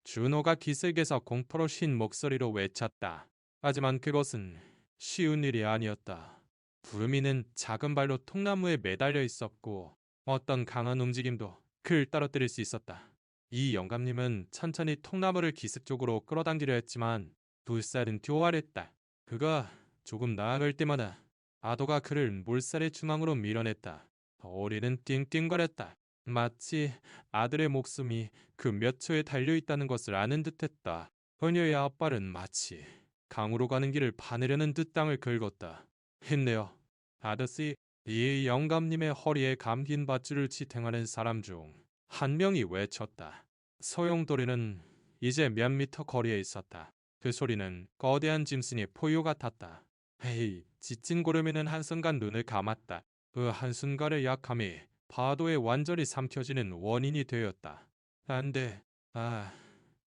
준호가 기슭에서 공포로 쉰 목소리로 외쳤다. 하지만 그것은 쉬운 일이 아니었다. 구름이는 작은 발로 통나무에 매달려 있었고 어떤 강한 움직임도 그를 떨어뜨릴 수 있었다. 이 영감님은 천천히 통나무를 기슭 쪽으로 끌어당기려 했지만 불살은 교활했다. 그가 조금 나아갈 때마다 아도가 그를 물살의 중앙으로 밀어냈다. 어리는 띵띵거렸다. 마치 아들의 목숨이 그 몇 초에 달려있다는 것을 아는 듯했다. 그녀의 앞발은 마치 강으로 가는 길을 파내려는 듯 땅을 긁었다. 힘내요. 아저씨, 이 영감님의 허리에 감긴 밧줄을 지탱하는 사람 중 한 명이 외쳤다. 소용돌이는 이제 몇 미터 거리에 있었다. 그 소리는 거대한 짐승의 포효 같았다. 헤이, 지친 고름이는 한순간 눈을 감았다. 그 한순간의 약함이 파도에 완전히 삼켜지는 원인이 되었다. 안 돼.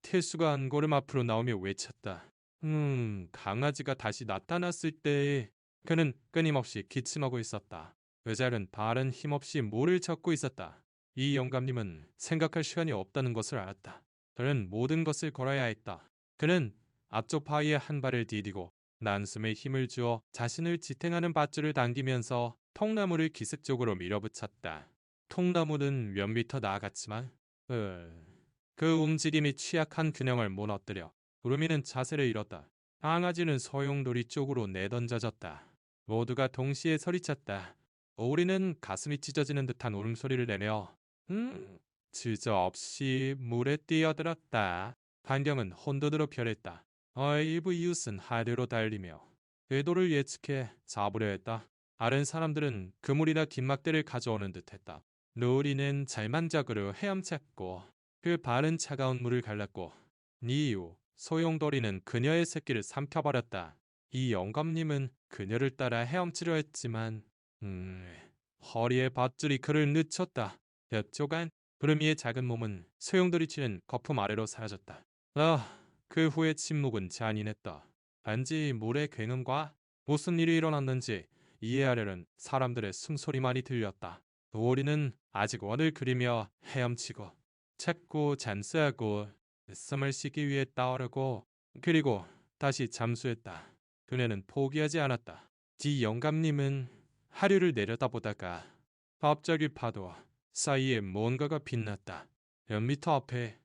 태수가 한 걸음 앞으로 나오며 외쳤다. 강아지가 다시 나타났을 때 그는 끊임없이 기침하고 있었다. 의자는 발은 힘없이 모를 젓고 있었다. 이 영감님은 생각할 시간이 없다는 것을 알았다. 그는 모든 것을 걸어야 했다. 그는 앞쪽 바위에 한 발을 디디고 난숨에 힘을 주어 자신을 지탱하는 밧줄을 당기면서 통나무를 기슭 쪽으로 밀어붙였다. 통나무는 몇 미터 나아갔지만 그 움직임이 취약한 균형을 무너뜨려 구름이는 자세를 잃었다. 강아지는 소용돌이 쪽으로 내던져졌다. 모두가 동시에 소리쳤다. 오리는 가슴이 찢어지는 듯한 울음소리를 내며 주저없이 물에 뛰어들었다. 반경은 혼돈으로 변했다. 일부 이웃은 하류로 달리며 궤도를 예측해 잡으려 했다. 다른 사람들은 그물이나 긴막대를 가져오는 듯했다. 노리는 잘만작으로 헤엄쳤고 그 발은 차가운 물을 갈랐고 이후 소용돌이는 그녀의 새끼를 삼켜버렸다. 이 영감님은 그녀를 따라 헤엄치려 했지만 허리에 밧줄이 그를 늦췄다. 몇 조간 구름이의 작은 몸은 소용돌이 치는 거품 아래로 사라졌다. 그 후에 침묵은 잔인했다. 단지 물의 굉음과 무슨 일이 일어났는지 이해하려는 사람들의 숨소리만이 들렸다. 도리는 아직 원을 그리며 헤엄치고 찾고 잔스하고 숨을 쉬기 위해 따오르고 그리고 다시 잠수했다. 그녀는 포기하지 않았다. 지 영감님은 하류를 내려다보다가 갑자기 파도 사이에 뭔가가 빛났다. 몇 미터 앞에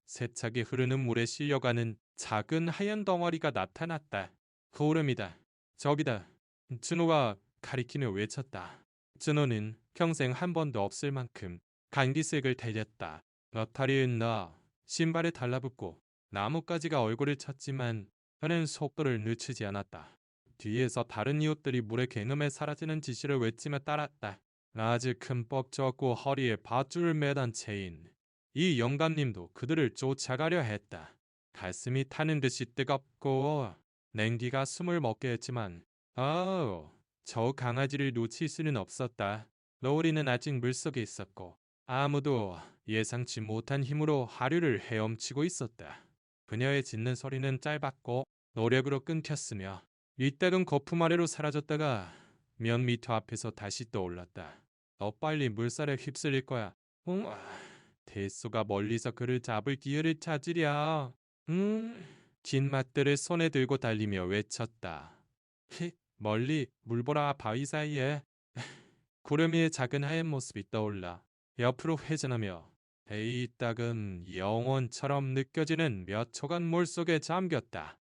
세차게 흐르는 물에 실려가는 작은 하얀 덩어리가 나타났다. 고름이다. 저기다. 준호가 가리키며 외쳤다. 준호는 평생 한 번도 없을 만큼 간기색을 달렸다. 너타리에 나 신발에 달라붙고 나뭇가지가 얼굴을 쳤지만 그는 속도를 늦추지 않았다. 뒤에서 다른 이웃들이 물의 굉음에 사라지는 지시를 외치며 따랐다. 아주 큼뻑 졌고 허리에 밧줄을 매단 채인 이 영감님도 그들을 쫓아가려 했다. 가슴이 타는 듯이 뜨겁고 냉기가 숨을 먹게 했지만 저 강아지를 놓칠 수는 없었다. 로우리는 아직 물속에 있었고 아무도 예상치 못한 힘으로 하류를 헤엄치고 있었다. 그녀의 짖는 소리는 짧았고 노력으로 끊겼으며 이따금 거품 아래로 사라졌다가 몇 미터 앞에서 다시 떠올랐다. 더 빨리 물살에 휩쓸릴 거야. 대소가 멀리서 그를 잡을 기회를 찾으랴. 긴 맞들을 손에 들고 달리며 외쳤다. 멀리 물보라 바위 사이에 구름이의 작은 하얀 모습이 떠올라 옆으로 회전하며 에이 딱은 영혼처럼 느껴지는 몇 초간 물속에 잠겼다.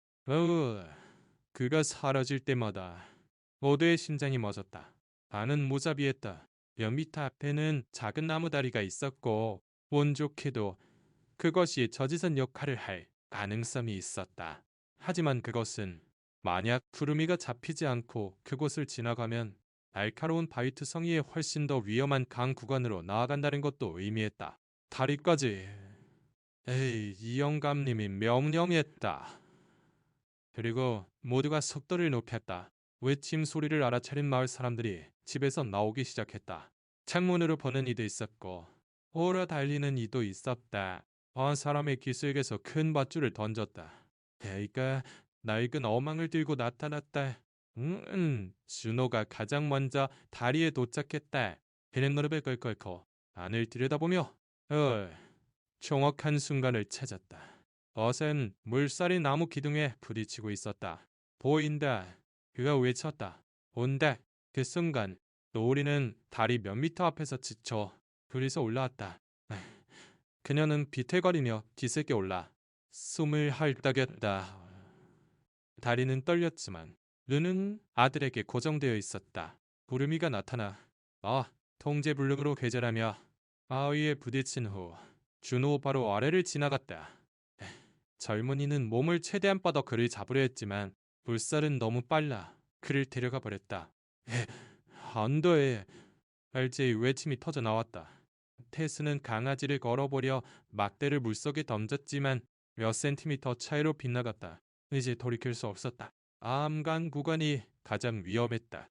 그가 사라질 때마다 모두의 심장이 멎었다. 반은 무자비했다. 몇 미터 앞에는 작은 나무 다리가 있었고 운 좋게도 그것이 저지선 역할을 할 가능성이 있었다. 하지만 그것은 만약 구름이가 잡히지 않고 그곳을 지나가면 날카로운 바위투성이에 훨씬 더 위험한 강 구간으로 나아간다는 것도 의미했다. 다리까지. 이 영감님이 명령했다. 그리고 모두가 속도를 높였다. 외침 소리를 알아차린 마을 사람들이 집에서 나오기 시작했다. 창문으로 보는 이도 있었고 오라 달리는 이도 있었다. 한 사람의 기슭에서 큰 밧줄을 던졌다. 그러니까 낡은 어망을 들고 나타났다. 준호가 가장 먼저 다리에 도착했다. 그는 무릎을 꿇고 안을 들여다보며 정확한 순간을 찾았다. 어센 물살이 나무 기둥에 부딪히고 있었다. 보인다. 그가 외쳤다. 온다. 그 순간 노을이는 다리 몇 미터 앞에서 지쳐 둘이서 올라왔다. 그녀는 비틀거리며 뒤새겨 올라 숨을 헐떡였다. 다리는 떨렸지만 눈은 아들에게 고정되어 있었다. 구름이가 나타나 통제불능으로 괴절하며 바위에 부딪힌 후 준호 바로 아래를 지나갔다. 젊은이는 몸을 최대한 뻗어 그를 잡으려 했지만 물살은 너무 빨라 그를 데려가 버렸다. 안 돼. 알제의 외침이 터져 나왔다. 테스는 강아지를 걸어보려 막대를 물속에 던졌지만 몇 센티미터 차이로 빗나갔다. 이제 돌이킬 수 없었다. 암간 구간이 가장 위험했다.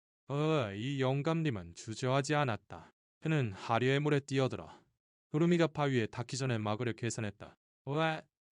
이 영감님은 주저하지 않았다. 그는 하류의 물에 뛰어들어 구름이가 바위에 닿기 전에 막으려 계산했다.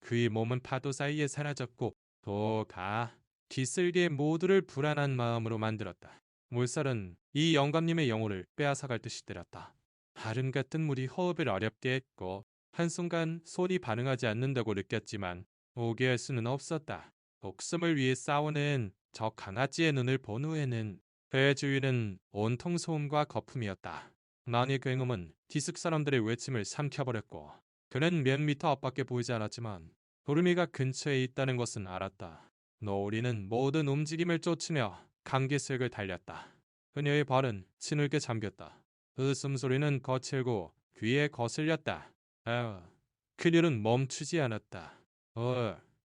그의 몸은 파도 사이에 사라졌고 도가 뒤슬기의 모두를 불안한 마음으로 만들었다. 물살은 이 영감님의 영혼을 빼앗아갈 듯이 때렸다. 다름 같은 물이 호흡을 어렵게 했고 한순간 손이 반응하지 않는다고 느꼈지만 포기할 수는 없었다. 목숨을 위해 싸우는 저 강아지의 눈을 본 후에는 그의 주위는 온통 소음과 거품이었다. 난이 굉음은 디스크 사람들의 외침을 삼켜버렸고 그는 몇 미터 앞밖에 보이지 않았지만 구름이가 근처에 있다는 것은 알았다. 노을이는 모든 움직임을 쫓으며 강계색을 달렸다. 그녀의 발은 진흙에 잠겼다. 그 숨소리는 거칠고 귀에 거슬렸다. 그녀는 멈추지 않았다.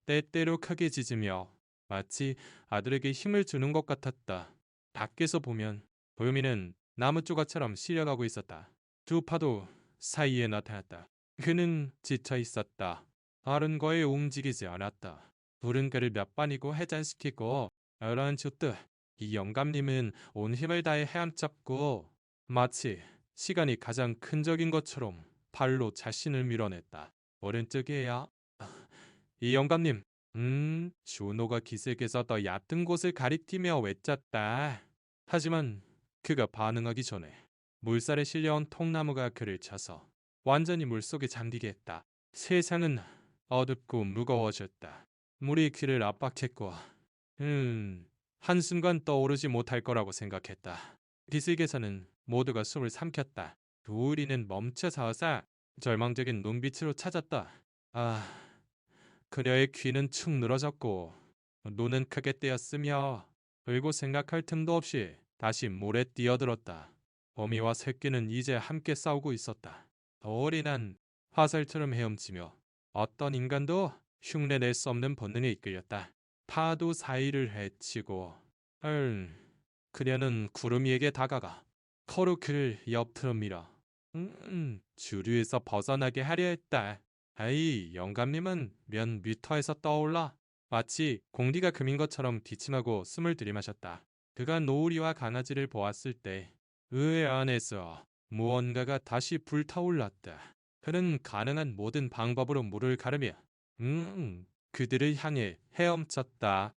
때때로 크게 짖으며 마치 아들에게 힘을 주는 것 같았다. 밖에서 보면 도요미는 나무 조각처럼 실려가고 있었다. 두 파도 사이에 나타났다. 그는 지쳐 있었다. 다른 거에 움직이지 않았다. 부른 그를 몇 번이고 해잔시키고 이런 주뜻 이 영감님은 온 힘을 다해 헤엄쳤고 마치 시간이 가장 큰 적인 것처럼 발로 자신을 밀어냈다. 오른쪽이에요. 이 영감님. 준호가 기색에서 더 얕은 곳을 가리키며 외쳤다. 하지만 그가 반응하기 전에 물살에 실려온 통나무가 그를 쳐서 완전히 물속에 잠기게 했다. 세상은 어둡고 무거워졌다. 물이 귀를 압박했고 한순간 떠오르지 못할 거라고 생각했다. 기슭에서는 모두가 숨을 삼켰다. 도우리는 멈춰서서 절망적인 눈빛으로 찾았다. 그녀의 귀는 축 늘어졌고 눈은 크게 떼었으며 그리고 생각할 틈도 없이 다시 물에 뛰어들었다. 어미와 새끼는 이제 함께 싸우고 있었다. 어린한 화살처럼 헤엄치며 어떤 인간도 흉내낼 수 없는 본능에 이끌렸다. 파도 사이를 헤치고 그녀는 구름이에게 다가가 코로 그를 옆으로 밀어 주류에서 벗어나게 하려 했다. 영감님은 몇 미터에서 떠올라 마치 공기가 금인 것처럼 기침하고 숨을 들이마셨다. 그가 노을이와 강아지를 보았을 때 의 안에서 무언가가 다시 불타올랐다. 그는 가능한 모든 방법으로 물을 가르며 그들을 향해 헤엄쳤다.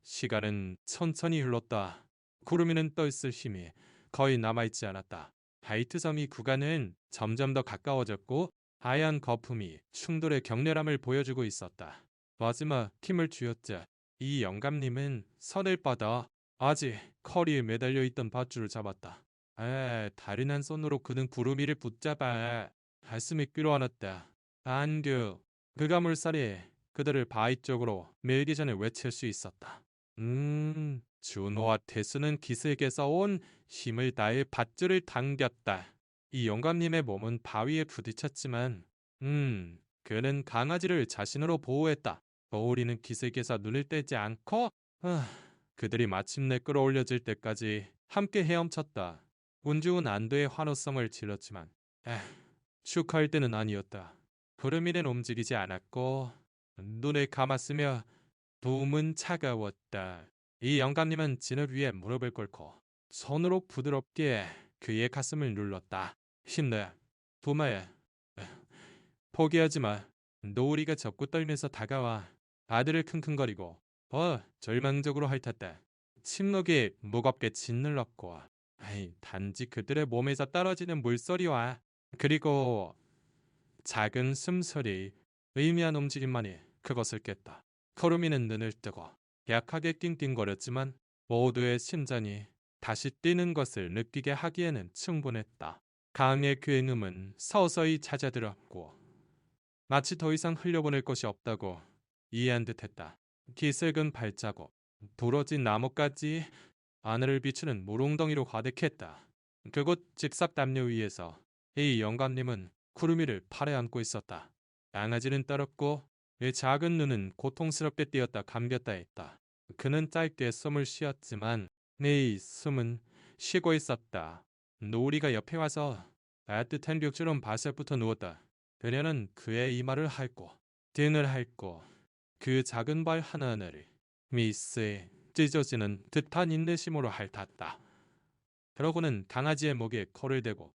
시간은 천천히 흘렀다. 구름이는 떠있을 힘이 거의 남아있지 않았다. 하이트 섬이 구간은 점점 더 가까워졌고 하얀 거품이 충돌의 격렬함을 보여주고 있었다. 마지막 힘을 쥐었자 이 영감님은 선을 뻗어 아직 커리에 매달려 있던 밧줄을 잡았다. 다른 한 손으로 그는 구름이를 붙잡아 가슴에 끌어안았다. 안돼. 그가 물살에 그들을 바위 쪽으로 밀기 전에 외칠 수 있었다. 준호와 태수는 기슭에서 온 힘을 다해 밧줄을 당겼다. 이 영감님의 몸은 바위에 부딪혔지만 그는 강아지를 자신으로 보호했다. 거울이는 기슭에서 눈을 떼지 않고 그들이 마침내 끌어올려질 때까지 함께 헤엄쳤다. 운주은 안도의 환호성을 질렀지만 축하할 때는 아니었다. 구름이는 움직이지 않았고 눈을 감았으며 몸은 차가웠다. 이 영감님은 진흙 위에 무릎을 꿇고 손으로 부드럽게 그의 가슴을 눌렀다. 힘내, 부마야. 포기하지 마. 노을이가 젖고 떨면서 다가와 아들을 킁킁거리고 절망적으로 핥았다. 침묵이 무겁게 짓눌렀고 단지 그들의 몸에서 떨어지는 물소리와 그리고 작은 숨소리, 의미한 움직임만이 그것을 깼다. 코르미는 눈을 뜨고 약하게 낑낑거렸지만 모두의 심장이 다시 뛰는 것을 느끼게 하기에는 충분했다. 강의 굉음은 서서히 잦아들었고 마치 더 이상 흘려보낼 것이 없다고 이해한 듯했다. 기슭은 발자국, 부러진 나뭇가지, 하늘을 비추는 물웅덩이로 가득했다. 그곳 직삽담요 위에서 이 영감님은 구름이를 팔에 안고 있었다. 강아지는 떨었고 이 작은 눈은 고통스럽게 띄었다 감겼다 했다. 그는 짧게 숨을 쉬었지만 네 숨은 쉬고 있었다. 노리가 옆에 와서 따뜻한 벽처럼 바싹부터 누웠다. 그녀는 그의 이마를 핥고 등을 핥고 그 작은 발 하나하나를 미스에 찢어지는 듯한 인내심으로 핥았다. 그러고는 강아지의 목에 코를 대고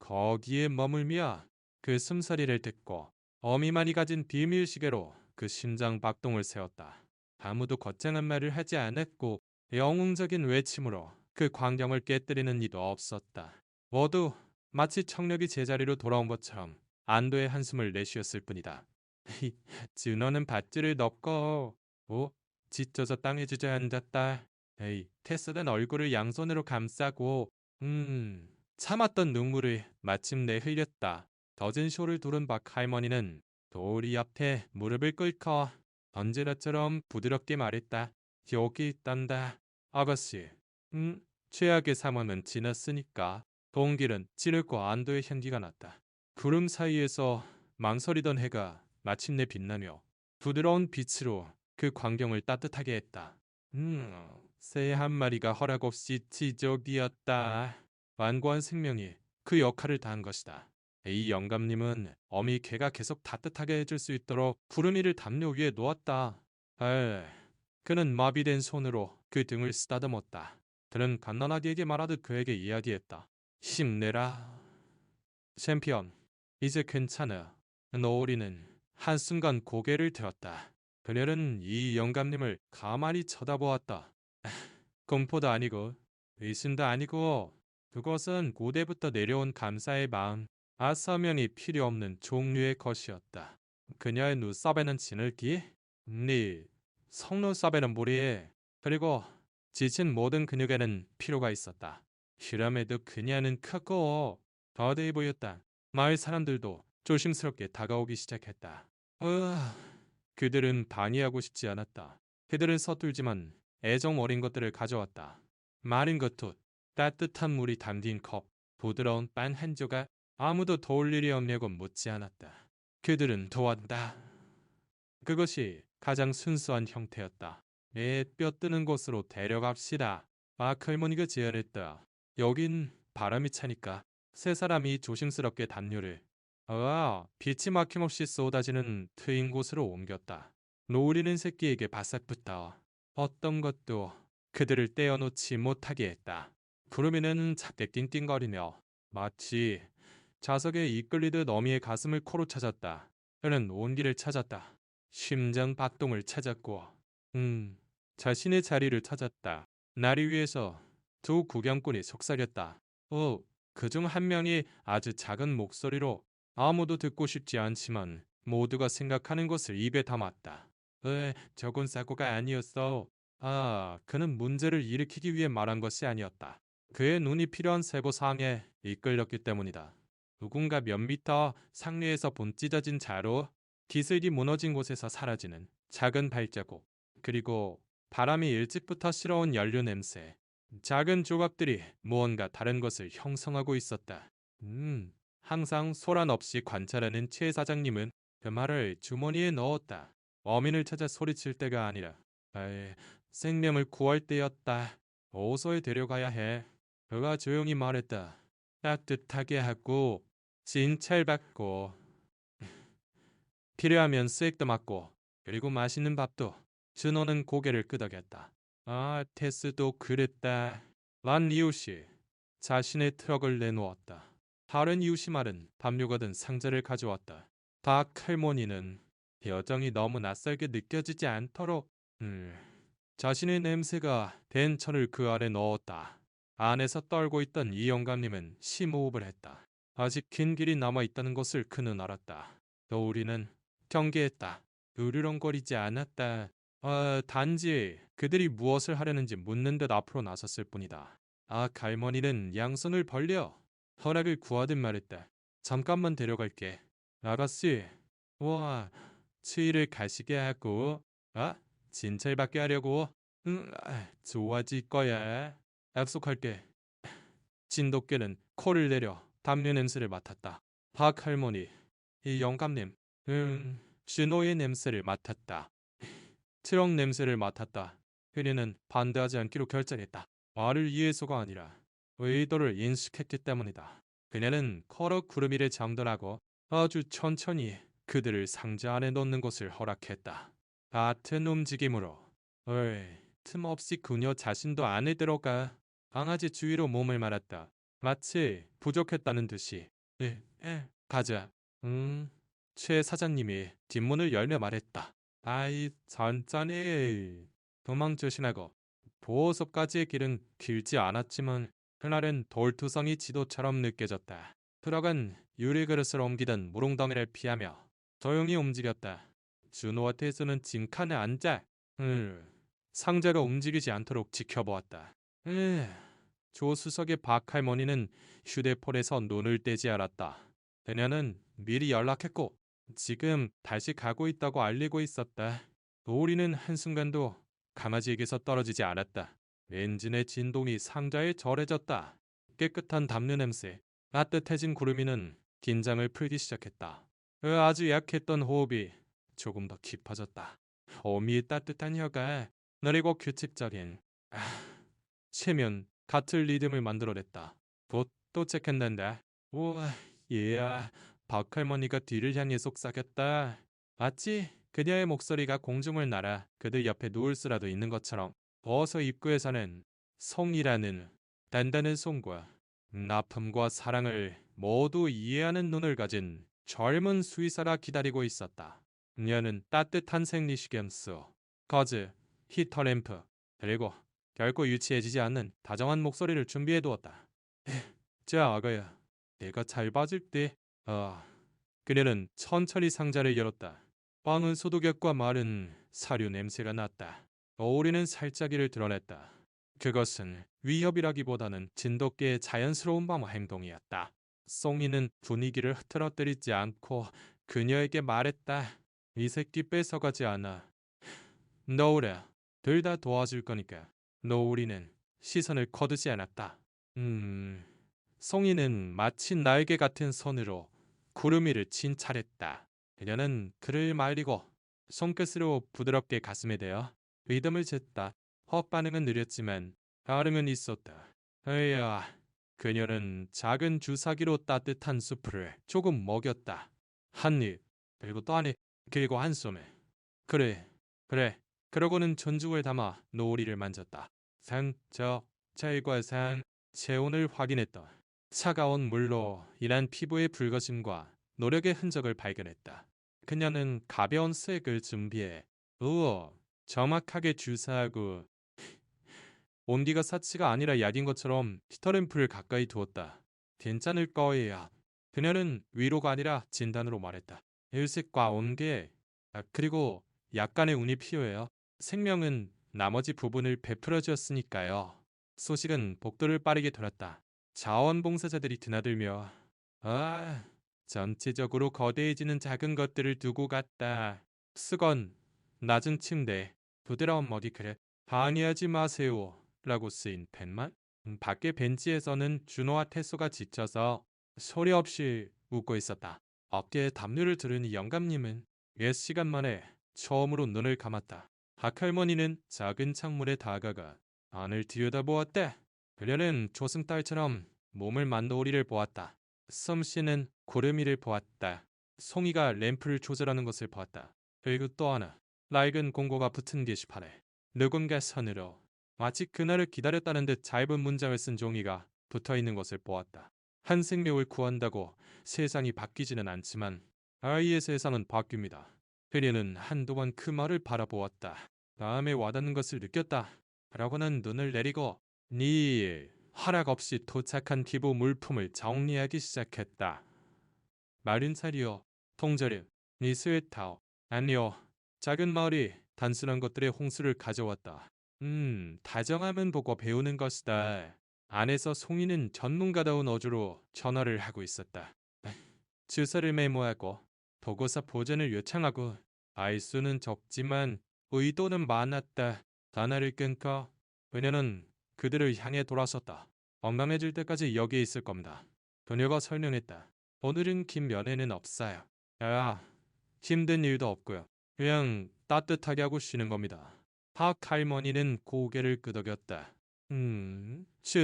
거기에 머물며 그 숨소리를 듣고 어미만이 가진 비밀시계로 그 심장 박동을 세웠다. 아무도 거창한 말을 하지 않았고 영웅적인 외침으로 그 광경을 깨뜨리는 이도 없었다. 모두 마치 청력이 제자리로 돌아온 것처럼 안도의 한숨을 내쉬었을 뿐이다. 준호는 밧줄을 덮고 찢어져 땅에 주저앉았다. 테스는 얼굴을 양손으로 감싸고 참았던 눈물을 마침내 흘렸다. 젖은 쇼를 두른 박 할머니는 도리 앞에 무릎을 꿇고 언제나처럼 부드럽게 말했다. 여기 있단다. 아가씨. 최악의 상황은 지났으니까. 동길은 찌르고 안도의 향기가 났다. 구름 사이에서 망설이던 해가 마침내 빛나며 부드러운 빛으로 그 광경을 따뜻하게 했다. 새 한 마리가 허락 없이 지족이었다. 완고한 생명이 그 역할을 다한 것이다. 이 영감님은 어미 개가 계속 따뜻하게 해줄 수 있도록 구름이를 담요 위에 놓았다. 그는 마비된 손으로 그 등을 쓰다듬었다. 그는 갓난아기에게 말하듯 그에게 이야기했다. 힘내라. 챔피언, 이제 괜찮아. 노을이는 한순간 고개를 들었다. 그녀는 이 영감님을 가만히 쳐다보았다. 공포도 아니고 의심도 아니고 그것은 고대부터 내려온 감사의 마음, 아사면이 필요 없는 종류의 것이었다. 그녀의 눈썹에는 진흙기, 네 속눈썹에는 무리, 그리고 지친 모든 근육에는 피로가 있었다. 그럼에도 그녀는 크고 거대해 보였다. 마을 사람들도 조심스럽게 다가오기 시작했다. 그들은 반의하고 싶지 않았다. 그들은 서툴지만 애정 어린 것들을 가져왔다. 마른 겉옷, 따뜻한 물이 담긴 컵, 부드러운 빵 한 조각, 아무도 도울 일이 없냐고 묻지 않았다. 그들은 도왔다. 그것이 가장 순수한 형태였다. 뼈 뜨는 곳으로 데려갑시다. 마클모니가 제안했다. 여긴 바람이 차니까 세 사람이 조심스럽게 담요를 빛이 막힘없이 쏟아지는 트인 곳으로 옮겼다. 노을이는 새끼에게 바싹 붙어 어떤 것도 그들을 떼어놓지 못하게 했다. 구름이는 작게 낑낑거리며 마치 자석에 이끌리듯 어미의 가슴을 코로 찾았다. 그는 온기를 찾았다. 심장 박동을 찾았고 자신의 자리를 찾았다. 나리 위에서 두 구경꾼이 속삭였다. 그중 한 명이 아주 작은 목소리로 아무도 듣고 싶지 않지만 모두가 생각하는 것을 입에 담았다. 저건 사고가 아니었어. 그는 문제를 일으키기 위해 말한 것이 아니었다. 그의 눈이 필요한 세부사항에 이끌렸기 때문이다. 누군가 몇 미터 상류에서 본 찢어진 자루, 기슭이 무너진 곳에서 사라지는 작은 발자국, 그리고 바람이 일찍부터 싫어온 연료 냄새, 작은 조각들이 무언가 다른 것을 형성하고 있었다. 항상 소란 없이 관찰하는 최 사장님은 그 말을 주머니에 넣었다. 어민을 찾아 소리칠 때가 아니라 생명을 구할 때였다. 어서에 데려가야 해. 그가 조용히 말했다. 따뜻하게 하고 진찰받고 필요하면 수액도 맞고 그리고 맛있는 밥도. 준호는 고개를 끄덕였다. 테스도 그랬다. 란 이웃이 자신의 트럭을 내놓았다. 다른 이웃이 말은 담요가 든 상자를 가져왔다. 박 할머니는 여정이 너무 낯설게 느껴지지 않도록 자신의 냄새가 된 철을 그 아래 넣었다. 안에서 떨고 있던 이 영감님은 심호흡을 했다. 아직 긴 길이 남아있다는 것을 그는 알았다. 노우리는 경계했다. 으르렁거리지 않았다. 단지 그들이 무엇을 하려는지 묻는 듯 앞으로 나섰을 뿐이다. 갈머니는 양손을 벌려 허락을 구하듯 말했다. 잠깐만 데려갈게. 아가씨, 와, 추위를 가시게 하고, 진찰 받게 하려고? 응, 좋아질 거야. 약속할게. 진돗개는 코를 내려 담요 냄새를 맡았다. 박 할머니, 이 영감님, 신호의 냄새를 맡았다. 트럭 냄새를 맡았다. 그녀는 반대하지 않기로 결정했다. 말을 이해해서가 아니라 의도를 인식했기 때문이다. 그녀는 커럭 구름이를 장전하고 아주 천천히 그들을 상자 안에 넣는 것을 허락했다. 같은 움직임으로 틈없이 그녀 자신도 안에 들어가 강아지 주위로 몸을 말았다. 마치 부족했다는 듯이. 가자. 최 사장님이 뒷문을 열며 말했다. 천천히. 도망 조심하고. 보호석까지의 길은 길지 않았지만 그날은 돌투성이 지도처럼 느껴졌다. 트럭은 유리그릇을 옮기던 무릉덩이를 피하며 조용히 움직였다. 준호와 태수는 짐칸에 앉아 상자가 움직이지 않도록 지켜보았다. 조수석의 박 할머니는 휴대폰에서 눈을 떼지 않았다. 그녀는 미리 연락했고 지금 다시 가고 있다고 알리고 있었다. 노을이는 한순간도 강아지에게서 떨어지지 않았다. 엔진의 진동이 상자에 절해졌다. 깨끗한 담요 냄새, 따뜻해진 구름이는 긴장을 풀기 시작했다. 아주 약했던 호흡이 조금 더 깊어졌다. 어미의 따뜻한 혀가 느리고 규칙적인 체면 같은 리듬을 만들어냈다. 곧 도착한단다. 우와, 얘야. 박할머니가 뒤를 향해 속삭였다. 맞지? 그녀의 목소리가 공중을 날아 그들 옆에 누울 수라도 있는 것처럼. 어서 입구에서는 송이라는 단단한 손과 아픔과 사랑을 모두 이해하는 눈을 가진 젊은 수의사가 기다리고 있었다. 그녀는 따뜻한 생리식염수, 거즈, 히터램프, 그리고 결코 유치해지지 않는 다정한 목소리를 준비해 두었다. 자, 아가야. 내가 잘 봐줄게. 그녀는 천천히 상자를 열었다. 빵은 소독약과 마른 사료 냄새가 났다. 어울리는 살짝이를 드러냈다. 그것은 위협이라기보다는 진돗개의 자연스러운 방어 행동이었다. 송이는 분위기를 흐트러뜨리지 않고 그녀에게 말했다. 이 새끼 뺏어가지 않아. 너우라, 둘 다 도와줄 거니까. 노우리는 시선을 거두지 않았다. 송이는 마치 날개 같은 손으로 구름이를 진찰했다. 그녀는 그를 말리고 손끝으로 부드럽게 가슴에 대어 리듬을 쟀다. 헛반응은 느렸지만 반응은 있었다. 에야, 그녀는 작은 주사기로 따뜻한 수프를 조금 먹였다. 한 입, 그리고 또 한 입, 그리고 한숨에. 그래, 그래. 그러고는 존중을 담아 노을이를 만졌다. 찰과산 체온을 확인했다. 차가운 물로 일한 피부의 붉어짐과 노력의 흔적을 발견했다. 그녀는 가벼운 색을 준비해 정확하게 주사하고 온기가 사치가 아니라 약인 것처럼 히터램프를 가까이 두었다. 괜찮을 거예요. 그녀는 위로가 아니라 진단으로 말했다. 일색과 온기, 그리고 약간의 운이 필요해요. 생명은 나머지 부분을 베풀어 주었으니까요. 소식은 복도를 빠르게 돌았다. 자원봉사자들이 드나들며 전체적으로 거대해지는 작은 것들을 두고 갔다. 수건, 낮은 침대, 부드러운 머리카락, 방해하지 마세요 라고 쓰인 펜만. 밖에 벤치에서는 준호와 태소가 지쳐서 소리 없이 웃고 있었다. 어깨에 담요를 두르니 영감님은 몇 시간 만에 처음으로 눈을 감았다. 박할머니는 작은 창문에 다가가 안을 들여다보았다. 그녀는 조승달처럼 몸을 만 노을이를 보았다. 솜씨는 구름이를 보았다. 송이가 램프를 조절하는 것을 보았다. 그리고 또 하나, 낡은 공고가 붙은 게시판에 누군가 선으로 마치 그날을 기다렸다는 듯 짧은 문장을 쓴 종이가 붙어있는 것을 보았다. 한 생명을 구한다고 세상이 바뀌지는 않지만 아이의 세상은 바뀝니다. 그녀는 한동안 그 말을 바라보았다. 마음에 와닿는 것을 느꼈다. 라고는 눈을 내리고 네 허락 없이 도착한 기부 물품을 정리하기 시작했다. 마른 사리요, 통조림, 네 스웨타오, 아니요, 작은 마을이 단순한 것들의 홍수를 가져왔다. 다정함은 보고 배우는 것이다. 안에서 송이는 전문가다운 어조로 전화를 하고 있었다. 주소를 메모하고 보고서 보전을 요청하고 알수는 적지만 의도는 많았다. 전화를 끊고 그녀는 그들을 향해 돌아섰다. 건강해질 때까지 여기에 있을 겁니다. 그녀가 설명했다. 오늘은 긴 면회는 없어요. 야, 힘든 일도 없고요. 그냥 따뜻하게 하고 쉬는 겁니다. 박 할머니는 고개를 끄덕였다.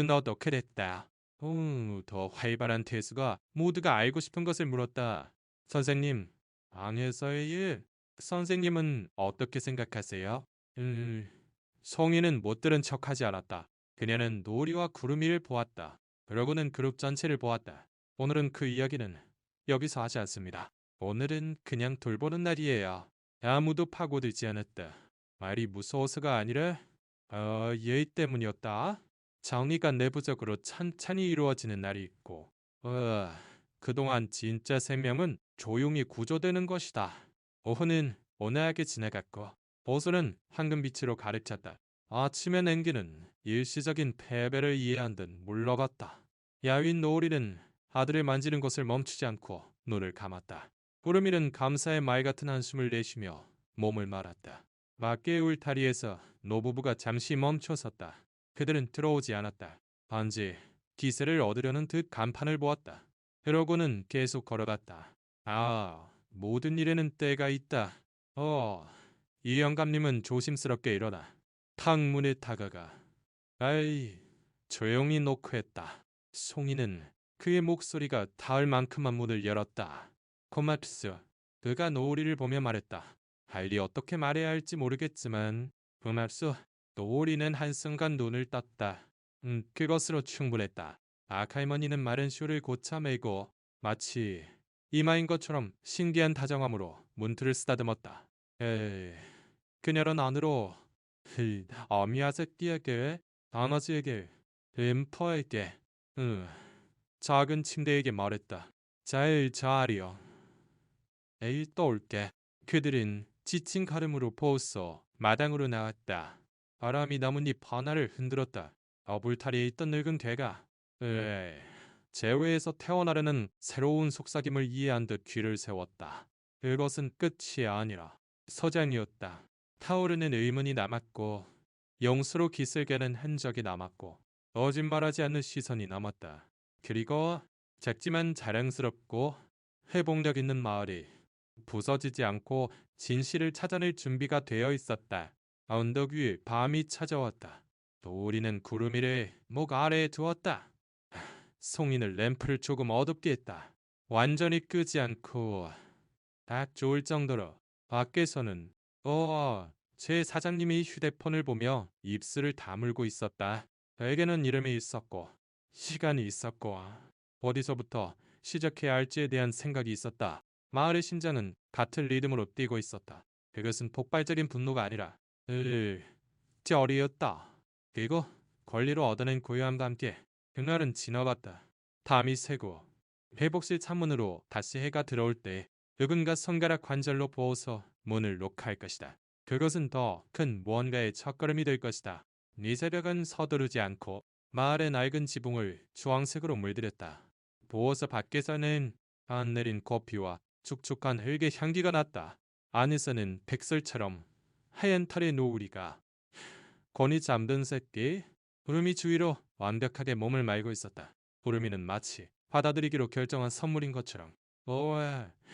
너도 그랬다. 더 활발한 태수가 모두가 알고 싶은 것을 물었다. 선생님, 방에서의 일. 선생님은 어떻게 생각하세요? 송이는 못 들은 척하지 않았다. 그녀는 노리와 구름이를 보았다. 그러고는 그룹 전체를 보았다. 오늘은 그 이야기는 여기서 하지 않습니다. 오늘은 그냥 돌보는 날이에요. 아무도 파고들지 않았다. 말이 무서워서가 아니라 예의 때문이었다. 정의가 내부적으로 찬찬히 이루어지는 날이 있고 그동안 진짜 생명은 조용히 구조되는 것이다. 오후는 온화하게 지나갔고 보수는 황금빛으로 가득 찼다. 아침의 냉기는 일시적인 패배를 이해한 듯 물러갔다. 야윈 노을이는 아들을 만지는 것을 멈추지 않고 눈을 감았다. 구름이는 감사의 말 같은 한숨을 내쉬며 몸을 말았다. 밖의 울타리에서 노부부가 잠시 멈춰섰다. 그들은 들어오지 않았다. 반지 기세를 얻으려는 듯 간판을 보았다. 그러고는 계속 걸어갔다. 모든 일에는 때가 있다. 이 영감님은 조심스럽게 일어나 탁 문에 다가가 아이 조용히 놓고 했다. 송이는 그의 목소리가 닿을 만큼만 문을 열었다. 고맙소. 그가 노을이를 보며 말했다. 달리 어떻게 말해야 할지 모르겠지만 고맙소. 노을이는 한순간 눈을 떴다. 그것으로 충분했다. 아카이머니는 마른 쇼를 고쳐매고 마치 이마인 것처럼 신기한 다정함으로 문틀을 쓰다듬었다. 에이, 그녀는 안으로 어미아새끼에게, 아나지에게, 엠퍼에게, 작은 침대에게 말했다. 잘 자리여. 내일 또 올게. 그들은 지친 걸음으로 보소 마당으로 나왔다. 바람이 나뭇잎 하나를 흔들었다. 어불타리에 있던 늙은 개가 재회에서 태어나려는 새로운 속삭임을 이해한 듯 귀를 세웠다. 그것은 끝이 아니라 서장이었다. 타오르는 의문이 남았고 영수로 기슬개는 흔적이 남았고 거짓말하지 않는 시선이 남았다. 그리고 작지만 자랑스럽고 회복력 있는 마을이 부서지지 않고 진실을 찾아낼 준비가 되어 있었다. 언덕 위에 밤이 찾아왔다. 노을이는 구름이를 목 아래에 두었다. 송이는 램프를 조금 어둡게 했다. 완전히 끄지 않고 딱 좋을 정도로. 밖에서는 제 사장님이 휴대폰을 보며 입술을 다물고 있었다. 에게는 이름이 있었고 시간이 있었고 어디서부터 시작해야 할지에 대한 생각이 있었다. 마을의 심장은 같은 리듬으로 뛰고 있었다. 그것은 폭발적인 분노가 아니라 쩔이었다. 그리고 권리로 얻어낸 고요함과 함께 그날은 지나갔다. 밤이 새고 회복실 창문으로 다시 해가 들어올 때 누군가 손가락 관절로 부어서 문을 녹화할 것이다. 그것은 더 큰 무언가의 첫걸음이 될 것이다. 이 새벽은 서두르지 않고 마을의 낡은 지붕을 주황색으로 물들였다. 보호서 밖에서는 안 내린 커피와 축축한 흙의 향기가 났다. 안에서는 백설처럼 하얀 털의 노을이가 곤히 잠든 새끼 구름이 주위로 완벽하게 몸을 말고 있었다. 구름이는 마치 받아들이기로 결정한 선물인 것처럼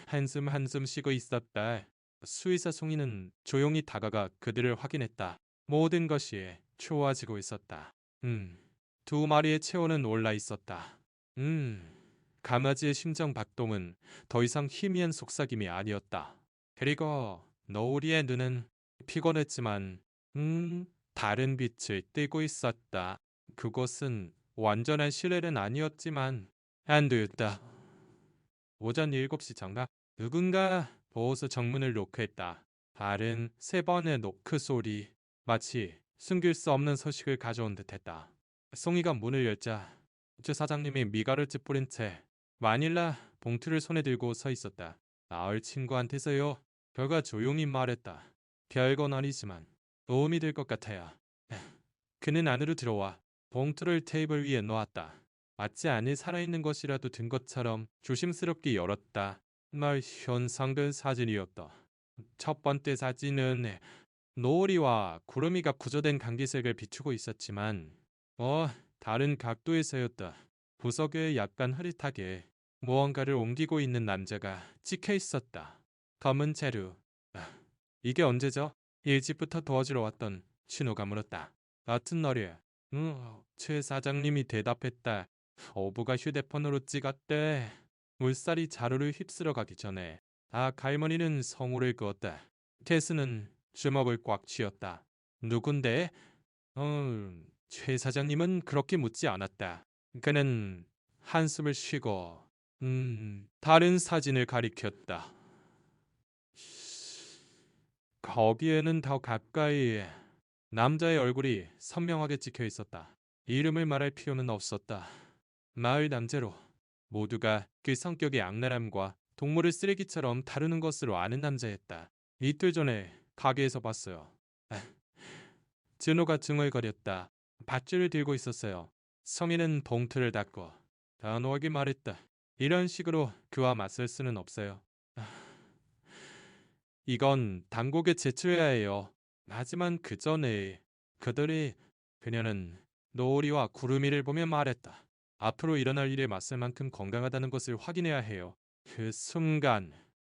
한숨 한숨 쉬고 있었다. 수의사 송이는 조용히 다가가 그들을 확인했다. 모든 것이 좋아지고 있었다. 두 마리의 체온은 올라 있었다. 가마지의 심장 박동은 더 이상 희미한 속삭임이 아니었다. 그리고 노을이의 눈은 피곤했지만 다른 빛을 띠고 있었다. 그것은 완전한 실내는 아니었지만 안 되었다. 오전 7시 정각 누군가 보호소 정문을 노크했다. 발은 3번의 노크 소리. 마치 숨길 수 없는 소식을 가져온 듯했다. 송이가 문을 열자 최 사장님이 미가를 찌푸린 채 마닐라 봉투를 손에 들고 서 있었다. 나을 친구한테서요. 그가 조용히 말했다. 별건 아니지만 도움이 될 것 같아요. 그는 안으로 들어와 봉투를 테이블 위에 놓았다. 마치 안에 살아있는 것이라도 든 것처럼 조심스럽게 열었다. 날 현상된 사진이었다. 첫 번째 사진은 노을이와 구름이가 구조된 강기색을 비추고 있었지만 다른 각도에서였다. 구석에 약간 흐릿하게 무언가를 옮기고 있는 남자가 찍혀 있었다. 검은 재료. 이게 언제죠? 일찍부터 도와주러 왔던 신호가 물었다. 같은 날이야. 최 사장님이 대답했다. 어부가 휴대폰으로 찍었대. 물살이 자루를 휩쓸어 가기 전에 갈머니는 성우를 그었다. 테스는 주먹을 꽉 쥐었다. 누군데? 최 사장님은 그렇게 묻지 않았다. 그는 한숨을 쉬고 다른 사진을 가리켰다. 거기에는 더 가까이 남자의 얼굴이 선명하게 찍혀 있었다. 이름을 말할 필요는 없었다. 마을 남자로 모두가 그 성격의 악랄함과 동물을 쓰레기처럼 다루는 것으로 아는 남자였다. 이틀 전에 가게에서 봤어요. 진호가 중얼거렸다. 밧줄을 들고 있었어요. 성인은 봉투를 닫고 단호하게 말했다. 이런 식으로 그와 맞설 수는 없어요. 이건 당국에 제출해야 해요. 하지만 그 전에 그녀는 노을이와 구름이를 보며 말했다. 앞으로 일어날 일에 맞설 만큼 건강하다는 것을 확인해야 해요. 그 순간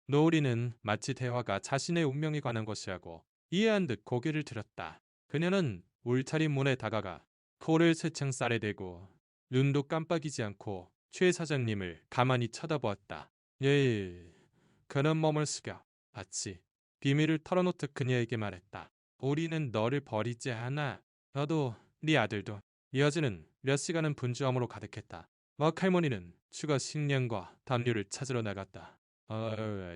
노을이는 마치 대화가 자신의 운명에 관한 것이라고 이해한 듯 고개를 들었다. 그녀는 울타리 문에 다가가 코를 세창 쌀에 대고 눈도 깜빡이지 않고 최 사장님을 가만히 쳐다보았다. 예, 그는 몸을 숙여 마치 비밀을 털어놓듯 그녀에게 말했다. 우리는 너를 버리지 않아. 너도 네 아들도. 이어지는 몇 시간은 분주함으로 가득했다. 마할머니는 추가 식량과 담요를 찾으러 나갔다.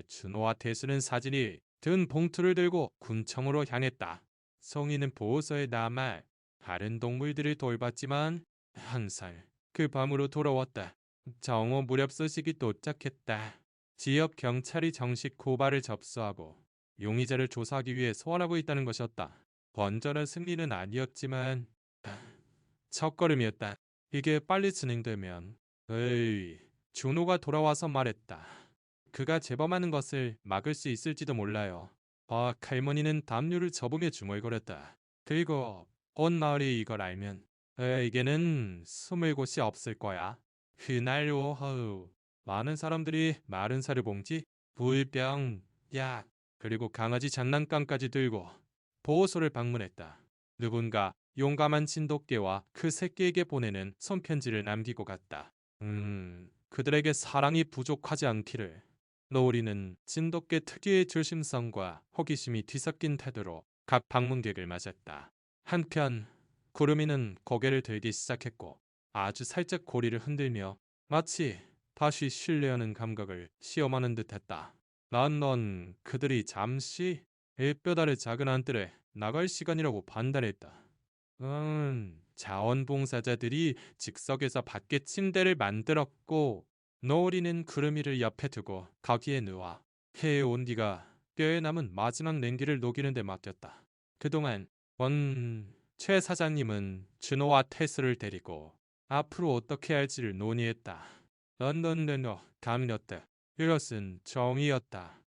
준호와 태수는 사진이 든 봉투를 들고 군청으로 향했다. 송이는 보호소에 남아 다른 동물들을 돌봤지만 항상 그 밤으로 돌아왔다. 정오 무렵 소식이 도착했다. 지역 경찰이 정식 고발을 접수하고 용의자를 조사하기 위해 소환하고 있다는 것이었다. 번전한 승리는 아니었지만 첫걸음이었다. 이게 빨리 진행되면 준호가 돌아와서 말했다. 그가 재범하는 것을 막을 수 있을지도 몰라요. 할머니는 담요를 접으며 중얼거렸다. 그리고 온 마을이 이걸 알면 이게는 숨을 곳이 없을 거야. 그날 오후 많은 사람들이 마른 사료봉지, 불병, 약, 그리고 강아지 장난감까지 들고 보호소를 방문했다. 누군가 용감한 진돗개와 그 새끼에게 보내는 손편지를 남기고 갔다. 그들에게 사랑이 부족하지 않기를. 노을이는 진돗개 특유의 조심성과 호기심이 뒤섞인 태도로 각 방문객을 맞았다. 한편 구름이는 고개를 들기 시작했고 아주 살짝 고리를 흔들며 마치 다시 신뢰하는 감각을 시험하는 듯했다. 넌 그들이 잠시 일뼈 아래 작은 안뜰에 나갈 시간이라고 판단했다. 자원봉사자들이 즉석에서 밖에 침대를 만들었고 노을이는 구름이를 옆에 두고 거기에 누워 해의 온기가 뼈에 남은 마지막 냉기를 녹이는 데 맡겼다. 그동안 최 사장님은 준호와 태수를 데리고 앞으로 어떻게 할지를 논의했다. 런던den노 감이었다. 이것은 정의였다.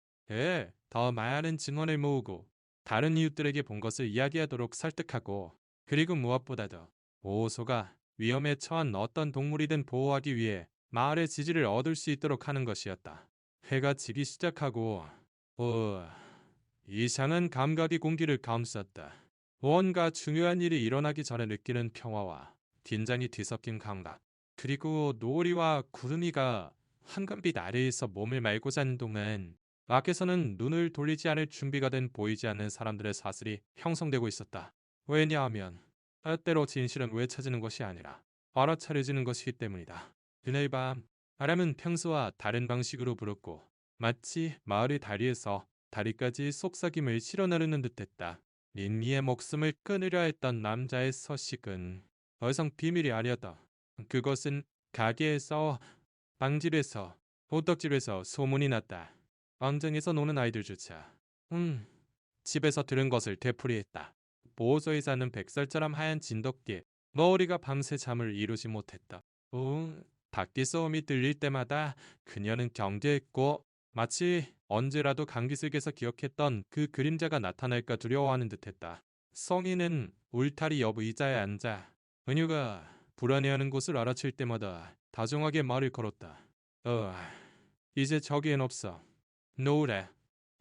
더 많은 증언을 모으고 다른 이웃들에게 본 것을 이야기하도록 설득하고 그리고 무엇보다도 보호소가 위험에 처한 어떤 동물이든 보호하기 위해 마을의 지지를 얻을 수 있도록 하는 것이었다. 해가 지기 시작하고 이상한 감각이 공기를 감쌌다. 무언가 중요한 일이 일어나기 전에 느끼는 평화와 긴장이 뒤섞인 감각. 그리고 노을이와 구름이가 황금빛 아래에서 몸을 말고 자는 동안 밖에서는 눈을 돌리지 않을 준비가 된 보이지 않는 사람들의 사슬이 형성되고 있었다. 왜냐하면 때로 진실은 외쳐지는 것이 아니라 알아차려지는 것이기 때문이다. 그날 밤 바람은 평소와 다른 방식으로 불었고 마치 마을의 다리에서 다리까지 속삭임을 실어 나르는 듯했다. 린니의 목숨을 끊으려 했던 남자의 서식은 더 이상 비밀이 아니었다. 그것은 가게에서, 빵집에서, 호떡집에서 소문이 났다. 광장에서 노는 아이들조차 집에서 들은 것을 되풀이했다. 보호소에 사는 100살처럼 하얀 진돗개 머리가 밤새 잠을 이루지 못했다. 닭띠 소음이 들릴 때마다 그녀는 경계했고 마치 언제라도 강기슬에서 기억했던 그 그림자가 나타날까 두려워하는 듯했다. 성인은 울타리 옆 의자에 앉아 은유가 불안해하는 곳을 알아챌 때마다 다정하게 말을 걸었다. 이제 저기엔 없어. 노우래.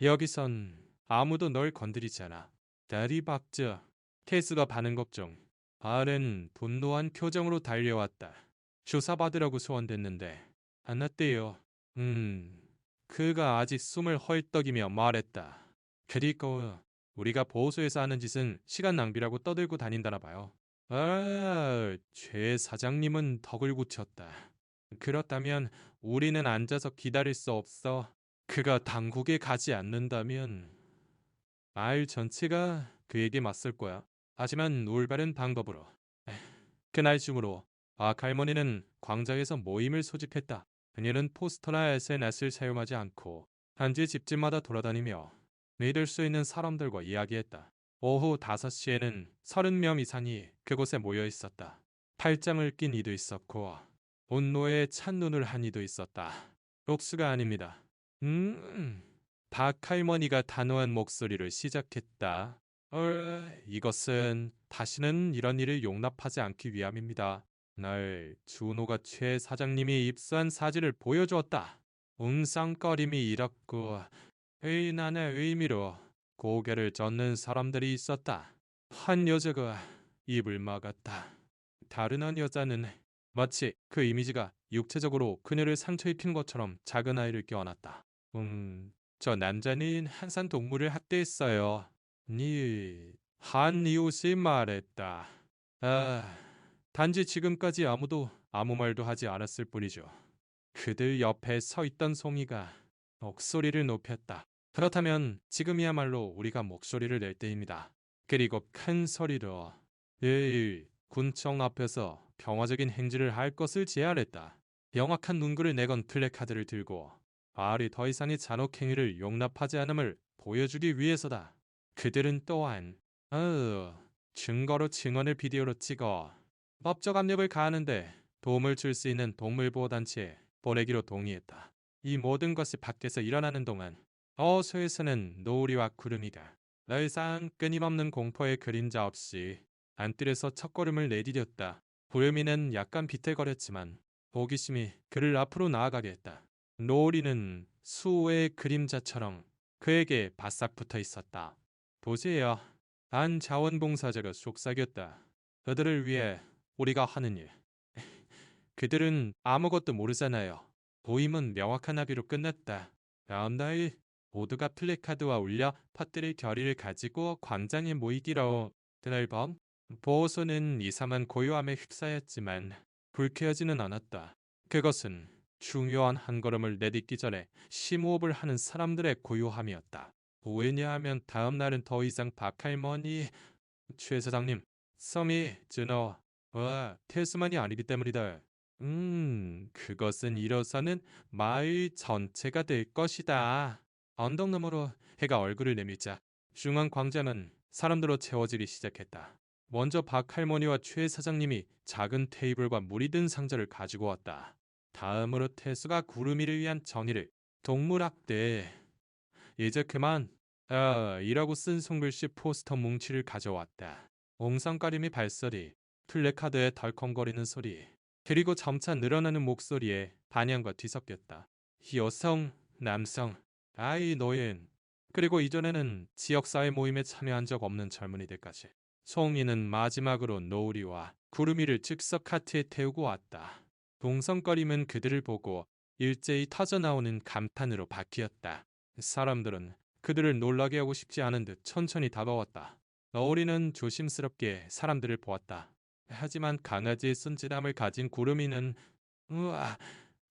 여기선 아무도 널 건드리지 않아. 다리 박자. 테스가 반응 걱정. 발은 분노한 표정으로 달려왔다. 주사받으라고 소원됐는데 안 났대요. 그가 아직 숨을 헐떡이며 말했다. 그리고 우리가 보호소에서 하는 짓은 시간 낭비라고 떠들고 다닌다나 봐요. 최 사장님은 덕을 굳혔다. 그렇다면 우리는 앉아서 기다릴 수 없어. 그가 당국에 가지 않는다면 마을 전체가 그에게 맞설 거야. 하지만 올바른 방법으로. 그날 중으로 할머니는 광장에서 모임을 소집했다. 그녀는 포스터나 SNS를 사용하지 않고 단지 집집마다 돌아다니며 믿을 수 있는 사람들과 이야기했다. 오후 5시에는 30명 이상이 그곳에 모여 있었다. 팔짱을 낀 이도 있었고 온노에 찬 눈을 한 이도 있었다. 옥수가 아닙니다. 박할머니가 단호한 목소리를 시작했다. 이것은 다시는 이런 일을 용납하지 않기 위함입니다. 날 준호가 최 사장님이 입수한 사진을 보여주었다. 웅상거림이 일었고 의난의 의미로 고개를 젓는 사람들이 있었다. 한 여자가 입을 막았다. 다른 한 여자는 마치 그 이미지가 육체적으로 그녀를 상처 입힌 것처럼 작은 아이를 껴안았다. 저 남자는 한산 동물을 학대했어요. 한 이웃이 말했다. 단지 지금까지 아무도 아무 말도 하지 않았을 뿐이죠. 그들 옆에 서 있던 송이가 목소리를 높였다. 그렇다면 지금이야말로 우리가 목소리를 낼 때입니다. 그리고 큰 소리로 군청 앞에서 평화적인 행진을 할 것을 제안했다. 영악한 문구를 내건 플래카드를 들고 마을이 더 이상의 잔혹 행위를 용납하지 않음을 보여주기 위해서다. 그들은 또한 증거로 증언을 비디오로 찍어 법적 압력을 가하는데 도움을 줄 수 있는 동물보호단체에 보내기로 동의했다. 이 모든 것이 밖에서 일어나는 동안 어소에서는 노을이와 구름이가 더 이상 끊임없는 공포의 그림자 없이 안뜰에서 첫걸음을 내디뎠다. 구름이는 약간 비틀거렸지만 호기심이 그를 앞으로 나아가게 했다. 노을이는 수호의 그림자처럼 그에게 바싹 붙어 있었다. 보세요. 한 자원봉사자가 속삭였다. 그들을 위해 우리가 하는 일. 그들은 아무것도 모르잖아요. 도임은 명확한 합의로 끝났다. 다음 날 모두가 플래카드와 울려 퍼뜨릴 결의를 가지고 광장에 모이기로. 그날 밤 보호소는 이상한 고요함에 휩싸였지만 불쾌하지는 않았다. 그것은 중요한 한 걸음을 내딛기 전에 심호흡을 하는 사람들의 고요함이었다. 왜냐하면 다음 날은 더 이상 박할머니, 최 사장님, 섬이 준호, 테스만이 아니기 때문이다. 그것은 일어서는 마을 전체가 될 것이다. 언덕 너머로 해가 얼굴을 내밀자 중앙 광장은 사람들로 채워지기 시작했다. 먼저 박할머니와 최 사장님이 작은 테이블과 물이 든 상자를 가지고 왔다. 다음으로 태수가 구름이를 위한 정의를 동물학대 이제 그만 이라고 쓴 손글씨 포스터 뭉치를 가져왔다. 옹성거림이 발소리, 플래카드에 덜컹거리는 소리, 그리고 점차 늘어나는 목소리에 반향과 뒤섞였다. 여성, 남성, 아이, 노인, 그리고 이전에는 지역사회 모임에 참여한 적 없는 젊은이들까지. 송이는 마지막으로 노을이와 구름이를 즉석 카트에 태우고 왔다. 동성거림은 그들을 보고 일제히 터져나오는 감탄으로 바뀌었다. 사람들은 그들을 놀라게 하고 싶지 않은 듯 천천히 다가왔다. 노을이는 조심스럽게 사람들을 보았다. 하지만 강아지의 순진함을 가진 구름이는 우와.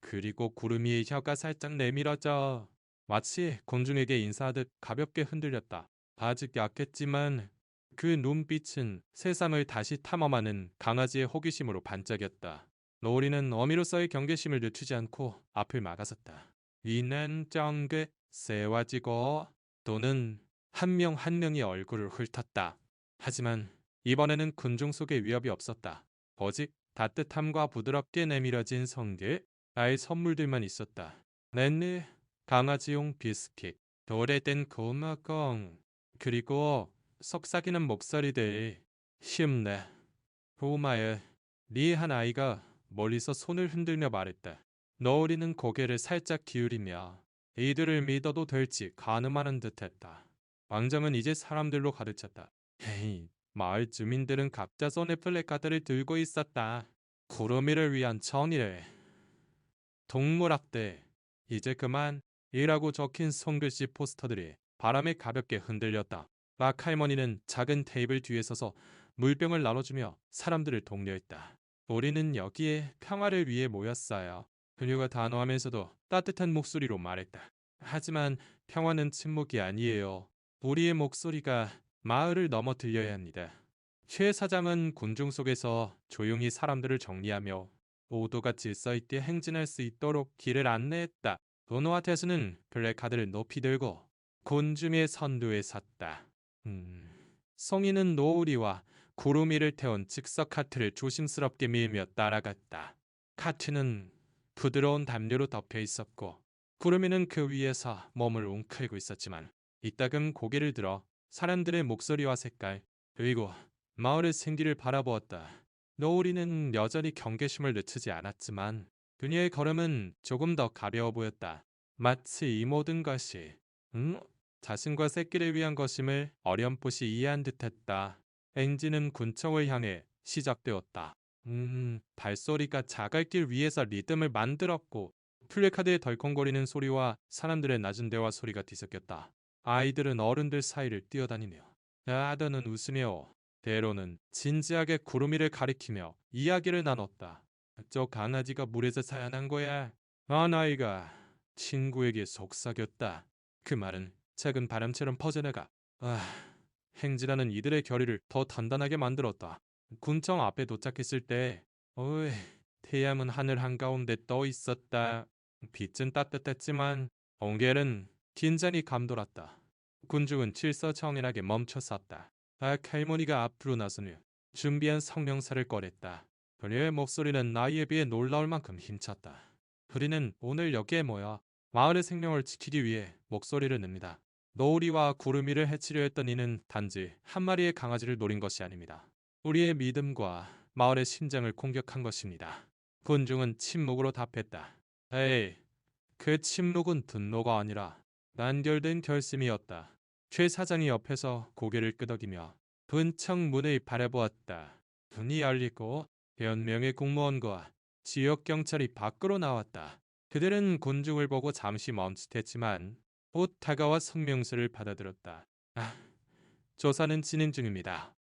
그리고 구름이의 혀가 살짝 내밀어져 마치 곤중에게 인사하듯 가볍게 흔들렸다. 아직 약했지만 그 눈빛은 세상을 다시 탐험하는 강아지의 호기심으로 반짝였다. 노을이는 어미로서의 경계심을 늦추지 않고 앞을 막아섰다. 이는 쩡게 세와지고 또는 한 명 한 명이 얼굴을 훑었다. 하지만 이번에는 군중 속에 위협이 없었다. 오직 따뜻함과 부드럽게 내밀어진 성들, 아이 선물들만 있었다. 넷네, 강아지용 비스킷, 오래된 고마공, 그리고 속삭이는 목소리들. 힘내. 후마에 리한 아이가 멀리서 손을 흔들며 말했다. 너울이는 고개를 살짝 기울이며 이들을 믿어도 될지 가늠하는 듯했다. 왕정은 이제 사람들로 가득 찼다. 헤이, 마을 주민들은 각자 손에 플래카드를 들고 있었다. 구름이를 위한 정의를. 동물학대. 이제 그만. 이라고 적힌 손글씨 포스터들이 바람에 가볍게 흔들렸다. 락 할머니는 작은 테이블 뒤에 서서 물병을 나눠주며 사람들을 독려했다. 우리는 여기에 평화를 위해 모였어요. 그녀가 단호하면서도 따뜻한 목소리로 말했다. 하지만 평화는 침묵이 아니에요. 우리의 목소리가 마을을 넘어 들려야 합니다. 최 사장은 군중 속에서 조용히 사람들을 정리하며 모두가 질서 있게 행진할 수 있도록 길을 안내했다. 도노와 테스는 블랙카드를 높이 들고 군중의 선두에 섰다. 송이는 노우리와 구루미를 태운 즉석 카트를 조심스럽게 밀며 따라갔다. 카트는 부드러운 담요로 덮여 있었고 구루미는 그 위에서 몸을 웅크리고 있었지만 이따금 고개를 들어 사람들의 목소리와 색깔 그리고 마을의 생기를 바라보았다. 노우리는 여전히 경계심을 늦추지 않았지만 그녀의 걸음은 조금 더 가벼워 보였다. 마치 이 모든 것이 자신과 새끼를 위한 것임을 어렴풋이 이해한 듯했다. 엔진은 군청을 향해 시작되었다. 발소리가 자갈길 위에서 리듬을 만들었고 플래카드의 덜컹거리는 소리와 사람들의 낮은 대화 소리가 뒤섞였다. 아이들은 어른들 사이를 뛰어다니며 아더는 웃으며 때로는 진지하게 구름이를 가리키며 이야기를 나눴다. 저 강아지가 물에서 사양한 거야. 아나이가 친구에게 속삭였다. 그 말은 작은 바람처럼 퍼져나가 행진하는 이들의 결의를 더 단단하게 만들었다. 군청 앞에 도착했을 때 어이, 태양은 하늘 한가운데 떠 있었다. 빛은 따뜻했지만 옹겔은 긴장이 감돌았다. 군중은 질서정연하게 멈춰 섰다. 할머니가 앞으로 나서며 준비한 성명사를 꺼냈다. 그녀의 목소리는 나이에 비해 놀라울 만큼 힘찼다. 우리는 오늘 여기에 모여 마을의 생명을 지키기 위해 목소리를 냅니다. 노우리와 구름이를 해치려 했던 이는 단지 한 마리의 강아지를 노린 것이 아닙니다. 우리의 믿음과 마을의 심장을 공격한 것입니다. 군중은 침묵으로 답했다. 에이, 그 침묵은 분노가 아니라 단결된 결심이었다. 최 사장이 옆에서 고개를 끄덕이며 분청 문을 바라보았다. 문이 열리고 몇 명의 공무원과 지역 경찰이 밖으로 나왔다. 그들은 군중을 보고 잠시 멈칫했지만 곧 다가와 성명서를 받아들었다. 조사는 진행 중입니다.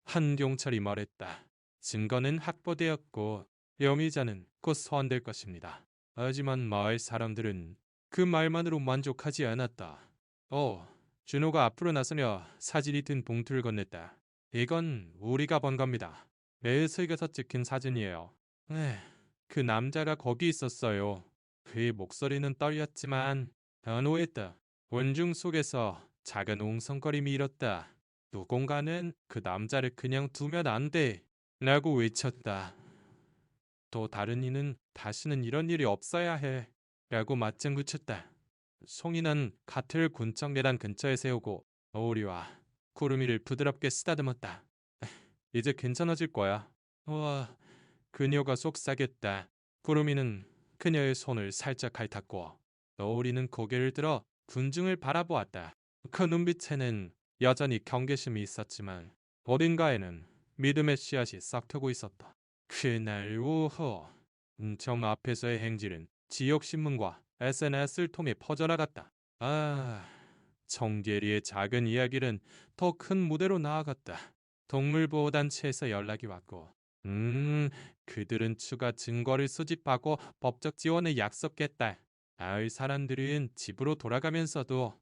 한 경찰이 말했다. 증거는 확보되었고 용의자는 곧 소환될 것입니다. 하지만 마을 사람들은 그 말만으로 만족하지 않았다. 준호가 앞으로 나서며 사진이 든 봉투를 건넸다. 이건 우리가 번 겁니다. 매일석에서 찍힌 사진이에요. 그 남자가 거기 있었어요. 그의 목소리는 떨렸지만 단호했다. 원중 속에서 작은 웅성거림이 일었다. 누군가는 그 남자를 그냥 두면 안 돼. 라고 외쳤다. 또 다른 이는 다시는 이런 일이 없어야 해. 라고 맞장구쳤다. 송이는 카트를 군청 계단 근처에 세우고 오리와 구름이를 부드럽게 쓰다듬었다. 이제 괜찮아질 거야. 와, 그녀가 속삭였다. 구름이는 그녀의 손을 살짝 핥았고 오리는 고개를 들어 군중을 바라보았다. 그 눈빛에는 여전히 경계심이 있었지만 어딘가에는 믿음의 씨앗이 싹트고 있었다. 그날 오후 정 앞에서의 행진은 지역신문과 SNS를 통해 퍼져나갔다. 정계리의 작은 이야기는 더 큰 무대로 나아갔다. 동물보호단체에서 연락이 왔고 그들은 추가 증거를 수집하고 법적 지원을 약속했다. 마을 사람들은 집으로 돌아가면서도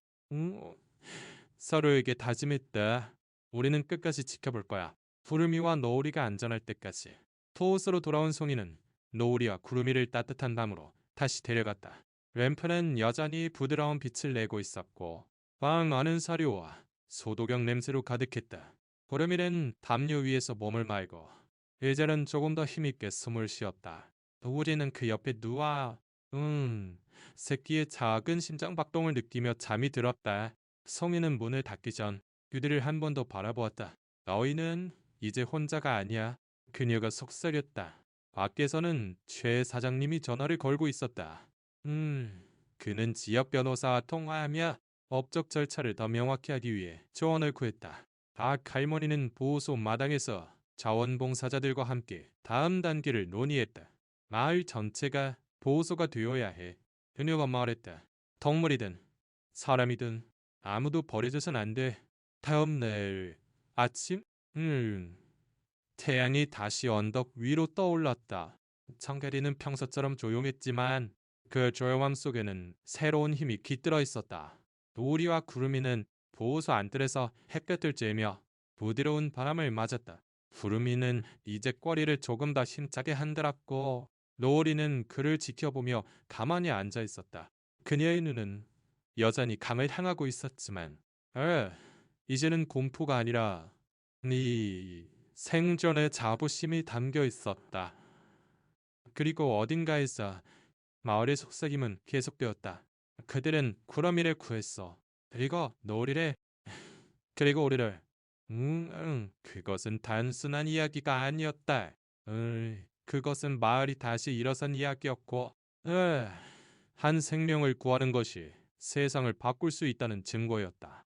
서로에게 다짐했다. 우리는 끝까지 지켜볼 거야. 구름이와 노우리가 안전할 때까지. 토옷으로 돌아온 송이는 노우리와 구름이를 따뜻한 밤으로 다시 데려갔다. 램프는 여전히 부드러운 빛을 내고 있었고 방 안은 사료와 소독약 냄새로 가득했다. 구름이는 담요 위에서 몸을 말고 이제는 조금 더 힘있게 숨을 쉬었다. 노우리는 그 옆에 누워 새끼의 작은 심장 박동을 느끼며 잠이 들었다. 송이는 문을 닫기 전 그들을 한 번 더 바라보았다. 너희는 이제 혼자가 아니야. 그녀가 속삭였다. 밖에서는 최 사장님이 전화를 걸고 있었다. 그는 지역 변호사와 통화하며 법적 절차를 더 명확히 하기 위해 조언을 구했다. 박 할머니는 보호소 마당에서 자원봉사자들과 함께 다음 단계를 논의했다. 마을 전체가 보호소가 되어야 해. 그녀가 말했다. 동물이든 사람이든 아무도 버려져선 안 돼. 다음 날 아침? 태양이 다시 언덕 위로 떠올랐다. 청계리는 평소처럼 조용했지만 그 조용함 속에는 새로운 힘이 깃들어 있었다. 노리와 구름이는 보호소 안뜰에서 햇볕을 쬐며 부드러운 바람을 맞았다. 구름이는 이제 꼬리를 조금 더 힘차게 흔들었고 노리는 그를 지켜보며 가만히 앉아 있었다. 그녀의 눈은 여전히 강을 향하고 있었지만 이제는 공포가 아니라 네 생존의 자부심이 담겨 있었다. 그리고 어딘가에서 마을의 속삭임은 계속되었다. 그들은 구름이를 구했어. 그리고 노리를 그리고 우리를. 그것은 단순한 이야기가 아니었다. 그것은 마을이 다시 일어선 이야기였고, 한 생명을 구하는 것이 세상을 바꿀 수 있다는 증거였다.